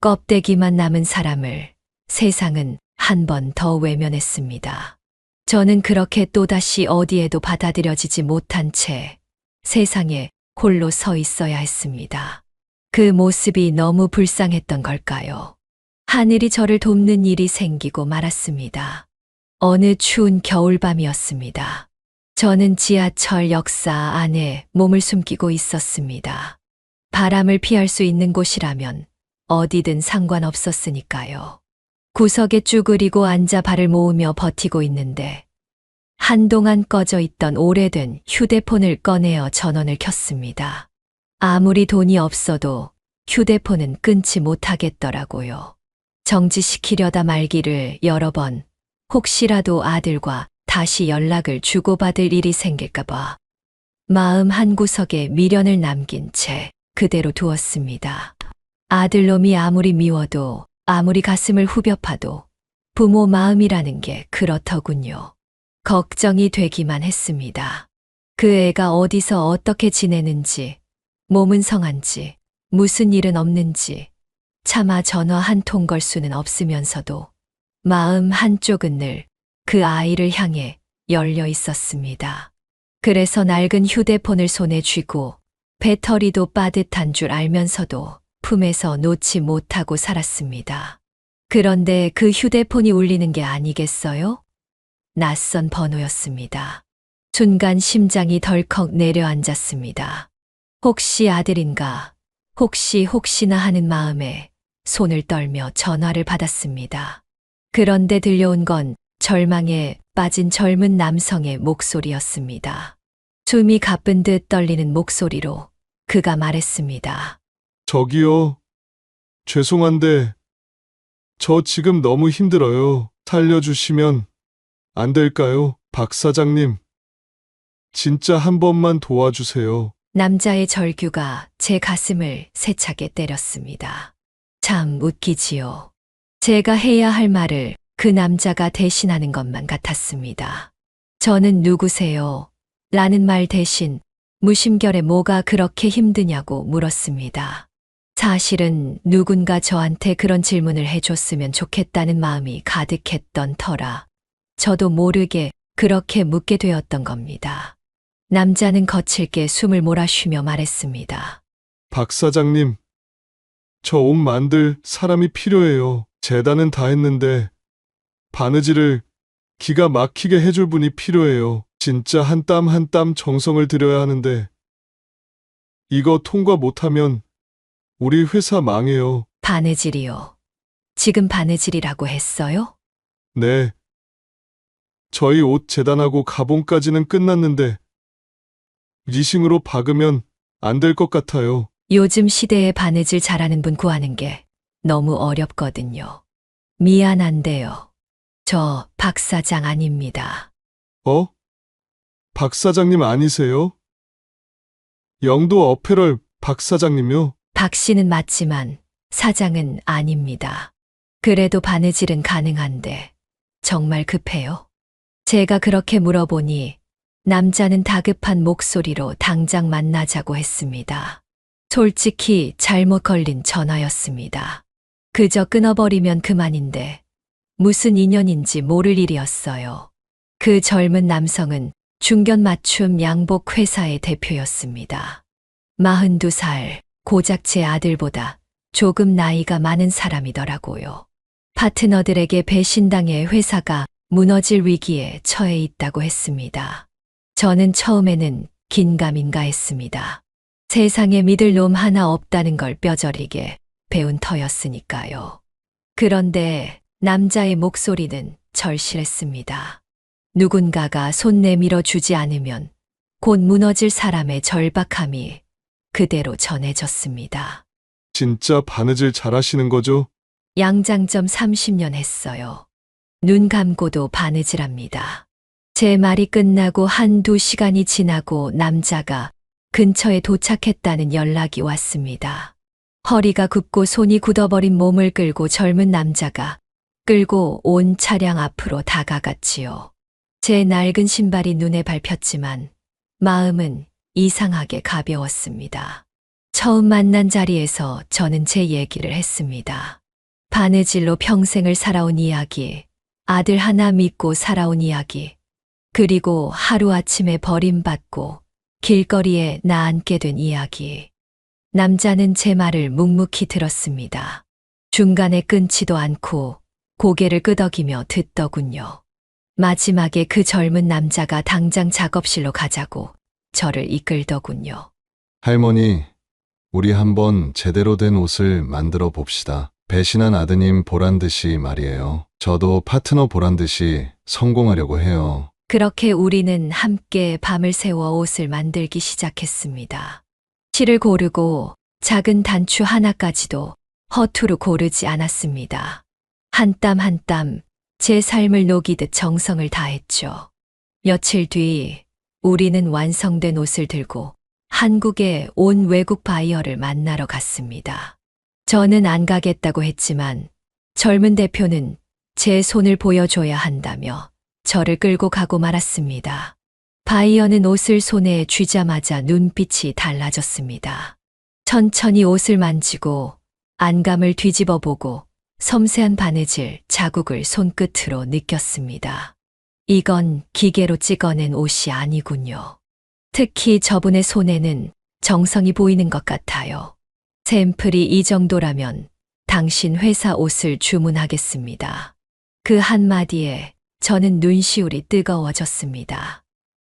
껍데기만 남은 사람을 세상은 한 번 더 외면했습니다. 저는 그렇게 또다시 어디에도 받아들여지지 못한 채 세상에 홀로 서 있어야 했습니다. 그 모습이 너무 불쌍했던 걸까요? 하늘이 저를 돕는 일이 생기고 말았습니다. 어느 추운 겨울밤이었습니다. 저는 지하철 역사 안에 몸을 숨기고 있었습니다. 바람을 피할 수 있는 곳이라면 어디든 상관없었으니까요. 구석에 쭈그리고 앉아 발을 모으며 버티고 있는데 한동안 꺼져 있던 오래된 휴대폰을 꺼내어 전원을 켰습니다. 아무리 돈이 없어도 휴대폰은 끊지 못하겠더라고요. 정지시키려다 말기를 여러 번 혹시라도 아들과 다시 연락을 주고받을 일이 생길까봐 마음 한구석에 미련을 남긴 채 그대로 두었습니다. 아들놈이 아무리 미워도 아무리 가슴을 후벼 파도 부모 마음이라는 게 그렇더군요. 걱정이 되기만 했습니다. 그 애가 어디서 어떻게 지내는지, 몸은 성한지, 무슨 일은 없는지, 차마 전화 한 통 걸 수는 없으면서도 마음 한쪽은 늘 그 아이를 향해 열려 있었습니다. 그래서 낡은 휴대폰을 손에 쥐고 배터리도 빠듯한 줄 알면서도 품에서 놓지 못하고 살았습니다. 그런데 그 휴대폰이 울리는 게 아니겠어요? 낯선 번호였습니다. 순간 심장이 덜컥 내려앉았습니다. 혹시 아들인가? 혹시나 하는 마음에 손을 떨며 전화를 받았습니다. 그런데 들려온 건 절망에 빠진 젊은 남성의 목소리였습니다. 숨이 가쁜 듯 떨리는 목소리로 그가 말했습니다. 저기요. 죄송한데, 저 지금 너무 힘들어요. 살려주시면 안 될까요? 박 사장님. 진짜 한 번만 도와주세요. 남자의 절규가 제 가슴을 세차게 때렸습니다. 참 웃기지요. 제가 해야 할 말을 그 남자가 대신하는 것만 같았습니다. 저는 누구세요? 라는 말 대신 무심결에 뭐가 그렇게 힘드냐고 물었습니다. 사실은 누군가 저한테 그런 질문을 해줬으면 좋겠다는 마음이 가득했던 터라 저도 모르게 그렇게 묻게 되었던 겁니다. 남자는 거칠게 숨을 몰아쉬며 말했습니다. 박 사장님, 저 옷 만들 사람이 필요해요. 재단은 다 했는데 바느질을 기가 막히게 해줄 분이 필요해요. 진짜 한 땀 한 땀 정성을 들여야 하는데 이거 통과 못하면 우리 회사 망해요. 바느질이요. 지금 바느질이라고 했어요? 네. 저희 옷 재단하고 가봉까지는 끝났는데 리싱으로 박으면 안 될 것 같아요. 요즘 시대에 바느질 잘하는 분 구하는 게 너무 어렵거든요. 미안한데요. 저 박 사장 아닙니다. 박 사장님 아니세요? 영도 어페럴 박 사장님요? 박 씨는 맞지만 사장은 아닙니다. 그래도 바느질은 가능한데 정말 급해요? 제가 그렇게 물어보니 남자는 다급한 목소리로 당장 만나자고 했습니다. 솔직히 잘못 걸린 전화였습니다. 그저 끊어버리면 그만인데 무슨 인연인지 모를 일이었어요. 그 젊은 남성은 중견 맞춤 양복 회사의 대표였습니다. 42살, 고작 제 아들보다 조금 나이가 많은 사람이더라고요. 파트너들에게 배신당해 회사가 무너질 위기에 처해 있다고 했습니다. 저는 처음에는 긴가민가 했습니다. 세상에 믿을 놈 하나 없다는 걸 뼈저리게 배운 터였으니까요. 그런데 남자의 목소리는 절실했습니다. 누군가가 손 내밀어 주지 않으면 곧 무너질 사람의 절박함이 그대로 전해졌습니다. 진짜 바느질 잘하시는 거죠? 양장점 30년 했어요. 눈 감고도 바느질합니다. 제 말이 끝나고 한두 시간이 지나고 남자가 근처에 도착했다는 연락이 왔습니다. 허리가 굽고 손이 굳어버린 몸을 끌고 젊은 남자가 끌고 온 차량 앞으로 다가갔지요. 제 낡은 신발이 눈에 밟혔지만 마음은 이상하게 가벼웠습니다. 처음 만난 자리에서 저는 제 얘기를 했습니다. 바느질로 평생을 살아온 이야기, 아들 하나 믿고 살아온 이야기, 그리고 하루아침에 버림받고 길거리에 나앉게 된 이야기. 남자는 제 말을 묵묵히 들었습니다. 중간에 끊지도 않고 고개를 끄덕이며 듣더군요. 마지막에 그 젊은 남자가 당장 작업실로 가자고 저를 이끌더군요. 할머니, 우리 한번 제대로 된 옷을 만들어 봅시다. 배신한 아드님 보란 듯이 말이에요. 저도 파트너 보란 듯이 성공하려고 해요. 그렇게 우리는 함께 밤을 새워 옷을 만들기 시작했습니다. 실을 고르고 작은 단추 하나까지도 허투루 고르지 않았습니다. 한 땀 한 땀 제 삶을 녹이듯 정성을 다했죠. 며칠 뒤 우리는 완성된 옷을 들고 한국에 온 외국 바이어를 만나러 갔습니다. 저는 안 가겠다고 했지만 젊은 대표는 제 손을 보여줘야 한다며 저를 끌고 가고 말았습니다. 바이어는 옷을 손에 쥐자마자 눈빛이 달라졌습니다. 천천히 옷을 만지고 안감을 뒤집어 보고 섬세한 바느질 자국을 손끝으로 느꼈습니다. 이건 기계로 찍어낸 옷이 아니군요. 특히 저분의 손에는 정성이 보이는 것 같아요. 샘플이 이 정도라면 당신 회사 옷을 주문하겠습니다. 그 한마디에 저는 눈시울이 뜨거워졌습니다.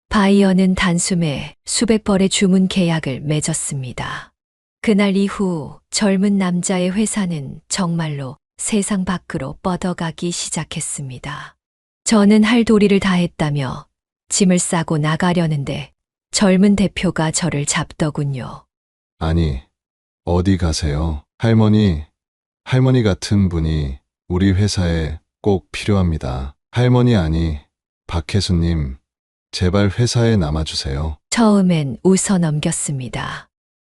바이어는 단숨에 수백 벌의 주문 계약을 맺었습니다. 그날 이후 젊은 남자의 회사는 정말로 세상 밖으로 뻗어가기 시작했습니다. 저는 할 도리를 다했다며 짐을 싸고 나가려는데 젊은 대표가 저를 잡더군요. 아니, 어디 가세요? 할머니 같은 분이 우리 회사에 꼭 필요합니다. 할머니 아니, 박혜수님, 제발 회사에 남아주세요. 처음엔 웃어 넘겼습니다.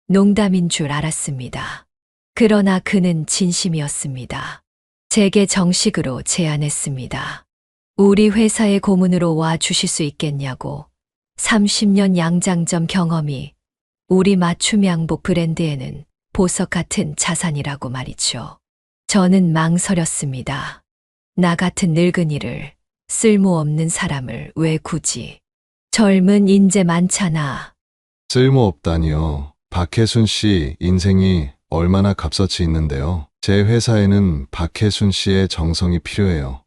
농담인 줄 알았습니다. 그러나 그는 진심이었습니다. 제게 정식으로 제안했습니다. 우리 회사의 고문으로 와 주실 수 있겠냐고. 30년 양장점 경험이 우리 맞춤 양복 브랜드에는 보석 같은 자산이라고 말이죠. 저는 망설였습니다. 나 같은 늙은이를, 쓸모없는 사람을 왜 굳이. 젊은 인재 많잖아. 쓸모없다니요. 박혜순 씨 인생이 얼마나 값어치 있는데요. 제 회사에는 박혜순 씨의 정성이 필요해요.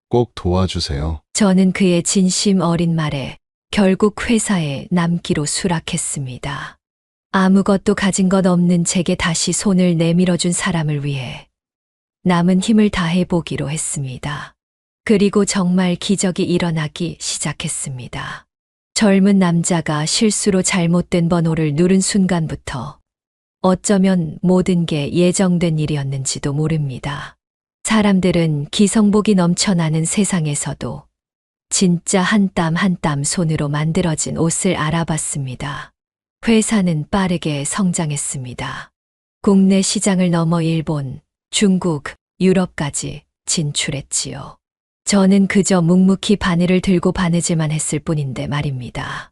꼭 도와주세요. 저는 그의 진심 어린 말에 결국 회사에 남기로 수락했습니다. 아무것도 가진 것 없는 제게 다시 손을 내밀어준 사람을 위해 남은 힘을 다해보기로 했습니다. 그리고 정말 기적이 일어나기 시작했습니다. 젊은 남자가 실수로 잘못된 번호를 누른 순간부터 어쩌면 모든 게 예정된 일이었는지도 모릅니다. 사람들은 기성복이 넘쳐나는 세상에서도 진짜 한 땀 한 땀 손으로 만들어진 옷을 알아봤습니다. 회사는 빠르게 성장했습니다. 국내 시장을 넘어 일본, 중국, 유럽까지 진출했지요. 저는 그저 묵묵히 바늘을 들고 바느질만 했을 뿐인데 말입니다.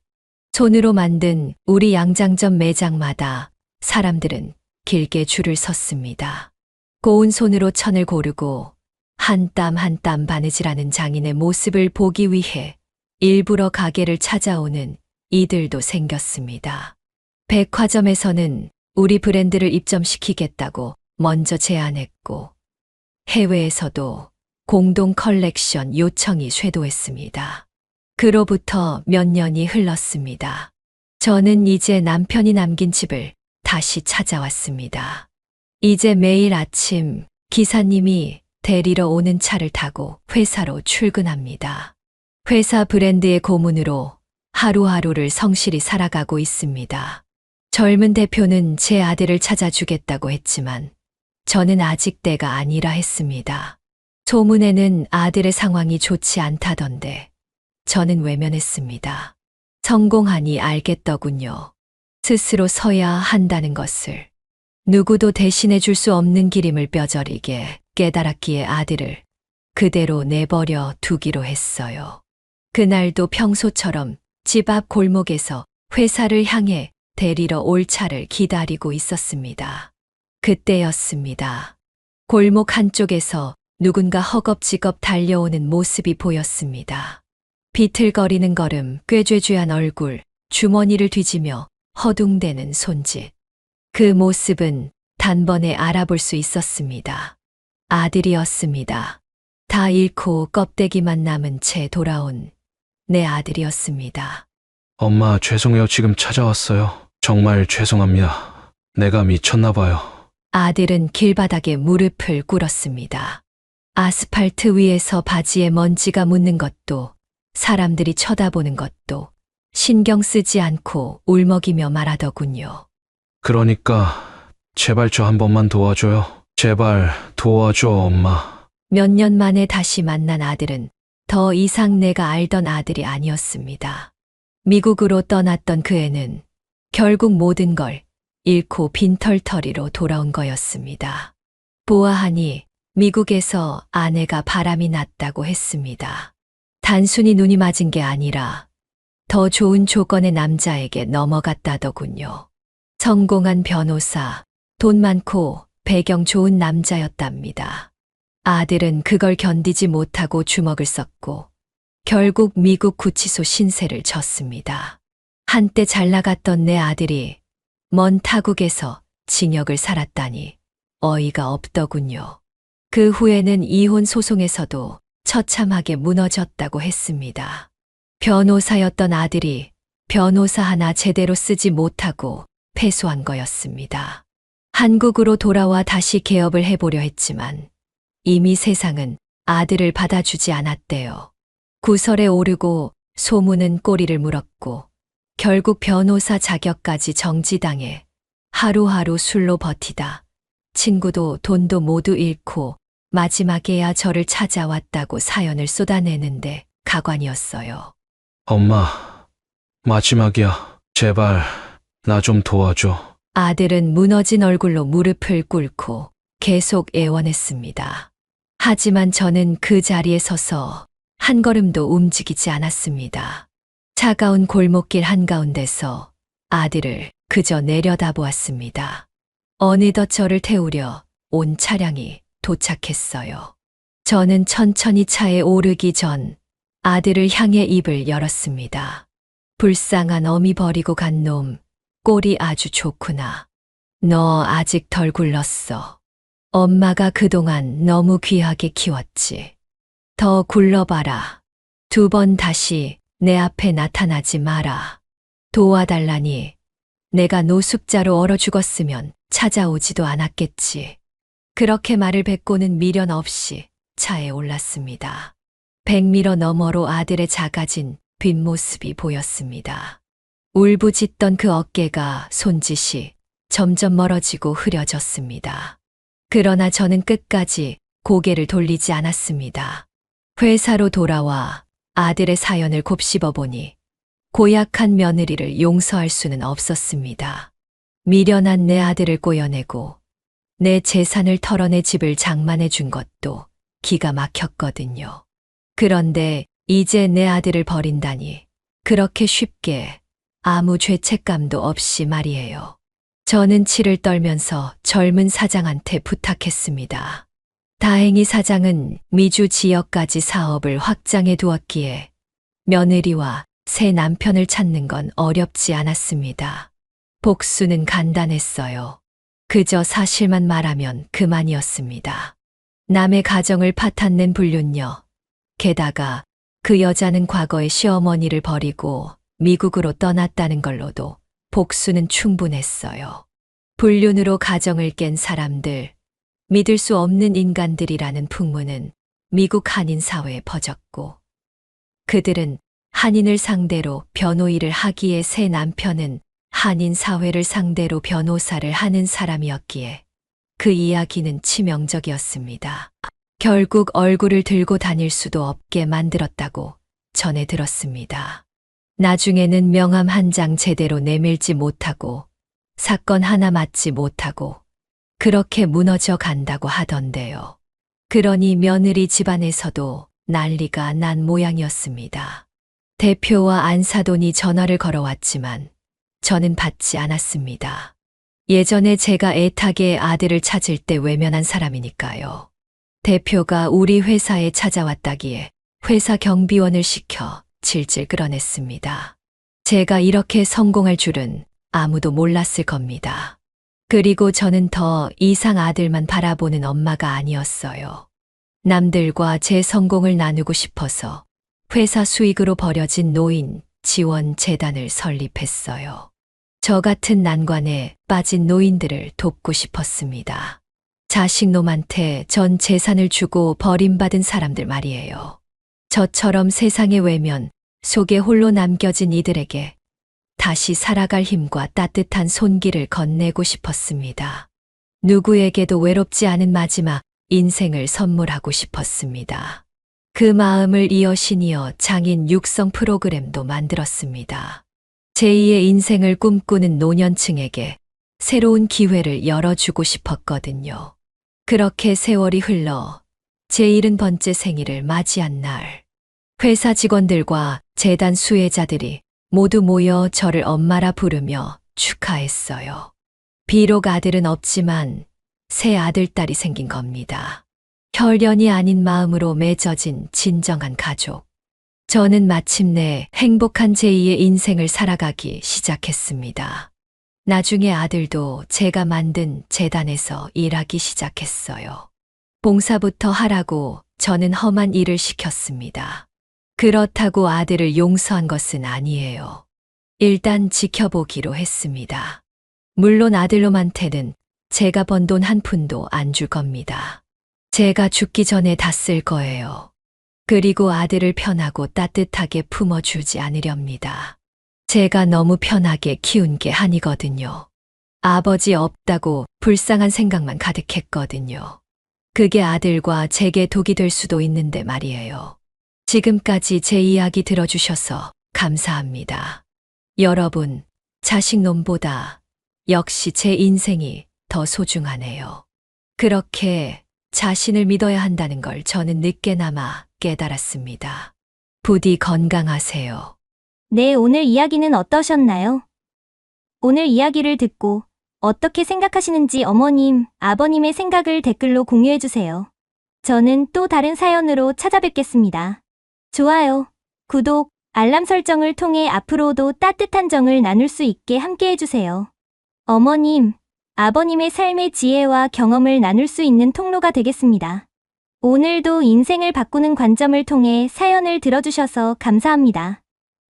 손으로 만든 우리 양장점 매장마다 사람들은 길게 줄을 섰습니다. 고운 손으로 천을 고르고 한 땀 한 땀 바느질하는 장인의 모습을 보기 위해 일부러 가게를 찾아오는 이들도 생겼습니다. 백화점에서는 우리 브랜드를 입점시키겠다고 먼저 제안했고 해외에서도 공동 컬렉션 요청이 쇄도했습니다. 그로부터 몇 년이 흘렀습니다. 저는 이제 남편이 남긴 집을 다시 찾아왔습니다. 이제 매일 아침 기사님이 데리러 오는 차를 타고 회사로 출근합니다. 회사 브랜드의 고문으로 하루하루를 성실히 살아가고 있습니다. 젊은 대표는 제 아들을 찾아주겠다고 했지만 저는 아직 때가 아니라 했습니다. 소문에는 아들의 상황이 좋지 않다던데 저는 외면했습니다. 성공하니 알겠더군요. 스스로 서야 한다는 것을. 누구도 대신해 줄 수 없는 길임을 뼈저리게 깨달았기에 아들을 그대로 내버려 두기로 했어요. 그날도 평소처럼 집 앞 골목에서 회사를 향해 데리러 올 차를 기다리고 있었습니다. 그때였습니다. 골목 한쪽에서 누군가 허겁지겁 달려오는 모습이 보였습니다. 비틀거리는 걸음, 꾀죄죄한 얼굴, 주머니를 뒤지며 허둥대는 손짓. 그 모습은 단번에 알아볼 수 있었습니다. 아들이었습니다. 다 잃고 껍데기만 남은 채 돌아온 내 아들이었습니다. 엄마, 죄송해요. 지금 찾아왔어요. 정말 죄송합니다. 내가 미쳤나 봐요. 아들은 길바닥에 무릎을 꿇었습니다. 아스팔트 위에서 바지에 먼지가 묻는 것도, 사람들이 쳐다보는 것도 신경 쓰지 않고 울먹이며 말하더군요. 그러니까 제발 저 한 번만 도와줘요. 제발 도와줘, 엄마. 몇 년 만에 다시 만난 아들은 더 이상 내가 알던 아들이 아니었습니다. 미국으로 떠났던 그 애는 결국 모든 걸 잃고 빈털터리로 돌아온 거였습니다. 보아하니 미국에서 아내가 바람이 났다고 했습니다. 단순히 눈이 맞은 게 아니라 더 좋은 조건의 남자에게 넘어갔다더군요. 성공한 변호사, 돈 많고 배경 좋은 남자였답니다. 아들은 그걸 견디지 못하고 주먹을 썼고 결국 미국 구치소 신세를 졌습니다. 한때 잘 나갔던 내 아들이 먼 타국에서 징역을 살았다니 어이가 없더군요. 그 후에는 이혼 소송에서도 처참하게 무너졌다고 했습니다. 변호사였던 아들이 변호사 하나 제대로 쓰지 못하고 패소한 거였습니다. 한국으로 돌아와 다시 개업을 해보려 했지만 이미 세상은 아들을 받아주지 않았대요. 구설에 오르고 소문은 꼬리를 물었고 결국 변호사 자격까지 정지당해 하루하루 술로 버티다 친구도 돈도 모두 잃고 마지막에야 저를 찾아왔다고 사연을 쏟아내는데 가관이었어요. 엄마, 마지막이야. 제발 나 좀 도와줘. 아들은 무너진 얼굴로 무릎을 꿇고 계속 애원했습니다. 하지만 저는 그 자리에 서서 한 걸음도 움직이지 않았습니다. 차가운 골목길 한가운데서 아들을 그저 내려다보았습니다. 어느덧 저를 태우려 온 차량이 도착했어요. 저는 천천히 차에 오르기 전 아들을 향해 입을 열었습니다. 불쌍한 어미 버리고 간 놈, 꼴이 아주 좋구나. 너 아직 덜 굴렀어. 엄마가 그동안 너무 귀하게 키웠지. 더 굴러봐라. 2번 다시 내 앞에 나타나지 마라. 도와달라니. 내가 노숙자로 얼어 죽었으면 찾아오지도 않았겠지. 그렇게 말을 뱉고는 미련 없이 차에 올랐습니다. 100미러 너머로 아들의 작아진 뒷모습이 보였습니다. 울부짖던 그 어깨가 손짓이 점점 멀어지고 흐려졌습니다. 그러나 저는 끝까지 고개를 돌리지 않았습니다. 회사로 돌아와 아들의 사연을 곱씹어 보니 고약한 며느리를 용서할 수는 없었습니다. 미련한 내 아들을 꼬여내고 내 재산을 털어내 집을 장만해 준 것도 기가 막혔거든요. 그런데 이제 내 아들을 버린다니 그렇게 쉽게 아무 죄책감도 없이 말이에요. 저는 치를 떨면서 젊은 사장한테 부탁했습니다. 다행히 사장은 미주 지역까지 사업을 확장해 두었기에 며느리와 새 남편을 찾는 건 어렵지 않았습니다. 복수는 간단했어요. 그저 사실만 말하면 그만이었습니다. 남의 가정을 파탄낸 불륜녀. 게다가 그 여자는 과거에 시어머니를 버리고 미국으로 떠났다는 걸로도 복수는 충분했어요. 불륜으로 가정을 깬 사람들, 믿을 수 없는 인간들이라는 풍문은 미국 한인 사회에 퍼졌고 그들은 한인을 상대로 변호일을 하기에 새 남편은 한인 사회를 상대로 변호사를 하는 사람이었기에 그 이야기는 치명적이었습니다. 결국 얼굴을 들고 다닐 수도 없게 만들었다고 전해 들었습니다. 나중에는 명함 한 장 제대로 내밀지 못하고 사건 하나 맡지 못하고 그렇게 무너져 간다고 하던데요. 그러니 며느리 집안에서도 난리가 난 모양이었습니다. 대표와 안사돈이 전화를 걸어왔지만 저는 받지 않았습니다. 예전에 제가 애타게 아들을 찾을 때 외면한 사람이니까요. 대표가 우리 회사에 찾아왔다기에 회사 경비원을 시켜 질질 끌어냈습니다. 제가 이렇게 성공할 줄은 아무도 몰랐을 겁니다. 그리고 저는 더 이상 아들만 바라보는 엄마가 아니었어요. 남들과 제 성공을 나누고 싶어서 회사 수익으로 벌여진 노인 지원 재단을 설립했어요. 저 같은 난관에 빠진 노인들을 돕고 싶었습니다. 자식놈한테 전 재산을 주고 버림받은 사람들 말이에요. 저처럼 세상의 외면 속에 홀로 남겨진 이들에게 다시 살아갈 힘과 따뜻한 손길을 건네고 싶었습니다. 누구에게도 외롭지 않은 마지막 인생을 선물하고 싶었습니다. 그 마음을 이어 시니어 장인 육성 프로그램도 만들었습니다. 제2의 인생을 꿈꾸는 노년층에게 새로운 기회를 열어주고 싶었거든요. 그렇게 세월이 흘러 제 70번째 생일을 맞이한 날, 회사 직원들과 재단 수혜자들이 모두 모여 저를 엄마라 부르며 축하했어요. 비록 아들은 없지만 새 아들딸이 생긴 겁니다. 혈연이 아닌 마음으로 맺어진 진정한 가족. 저는 마침내 행복한 제2의 인생을 살아가기 시작했습니다. 나중에 아들도 제가 만든 재단에서 일하기 시작했어요. 봉사부터 하라고 저는 험한 일을 시켰습니다. 그렇다고 아들을 용서한 것은 아니에요. 일단 지켜보기로 했습니다. 물론 아들놈한테는 제가 번 돈 한 푼도 안 줄 겁니다. 제가 죽기 전에 다 쓸 거예요. 그리고 아들을 편하고 따뜻하게 품어주지 않으렵니다. 제가 너무 편하게 키운 게 아니거든요. 아버지 없다고 불쌍한 생각만 가득했거든요. 그게 아들과 제게 독이 될 수도 있는데 말이에요. 지금까지 제 이야기 들어주셔서 감사합니다. 여러분, 자식놈보다 역시 제 인생이 더 소중하네요. 그렇게 자신을 믿어야 한다는 걸 저는 늦게나마 깨달았습니다. 부디 건강하세요. 네, 오늘 이야기는 어떠셨나요? 오늘 이야기를 듣고 어떻게 생각하시는지 어머님, 아버님의 생각을 댓글로 공유해주세요. 저는 또 다른 사연으로 찾아뵙겠습니다. 좋아요, 구독, 알람 설정을 통해 앞으로도 따뜻한 정을 나눌 수 있게 함께해주세요. 어머님, 아버님의 삶의 지혜와 경험을 나눌 수 있는 통로가 되겠습니다. 오늘도 인생을 바꾸는 관점을 통해 사연을 들어주셔서 감사합니다.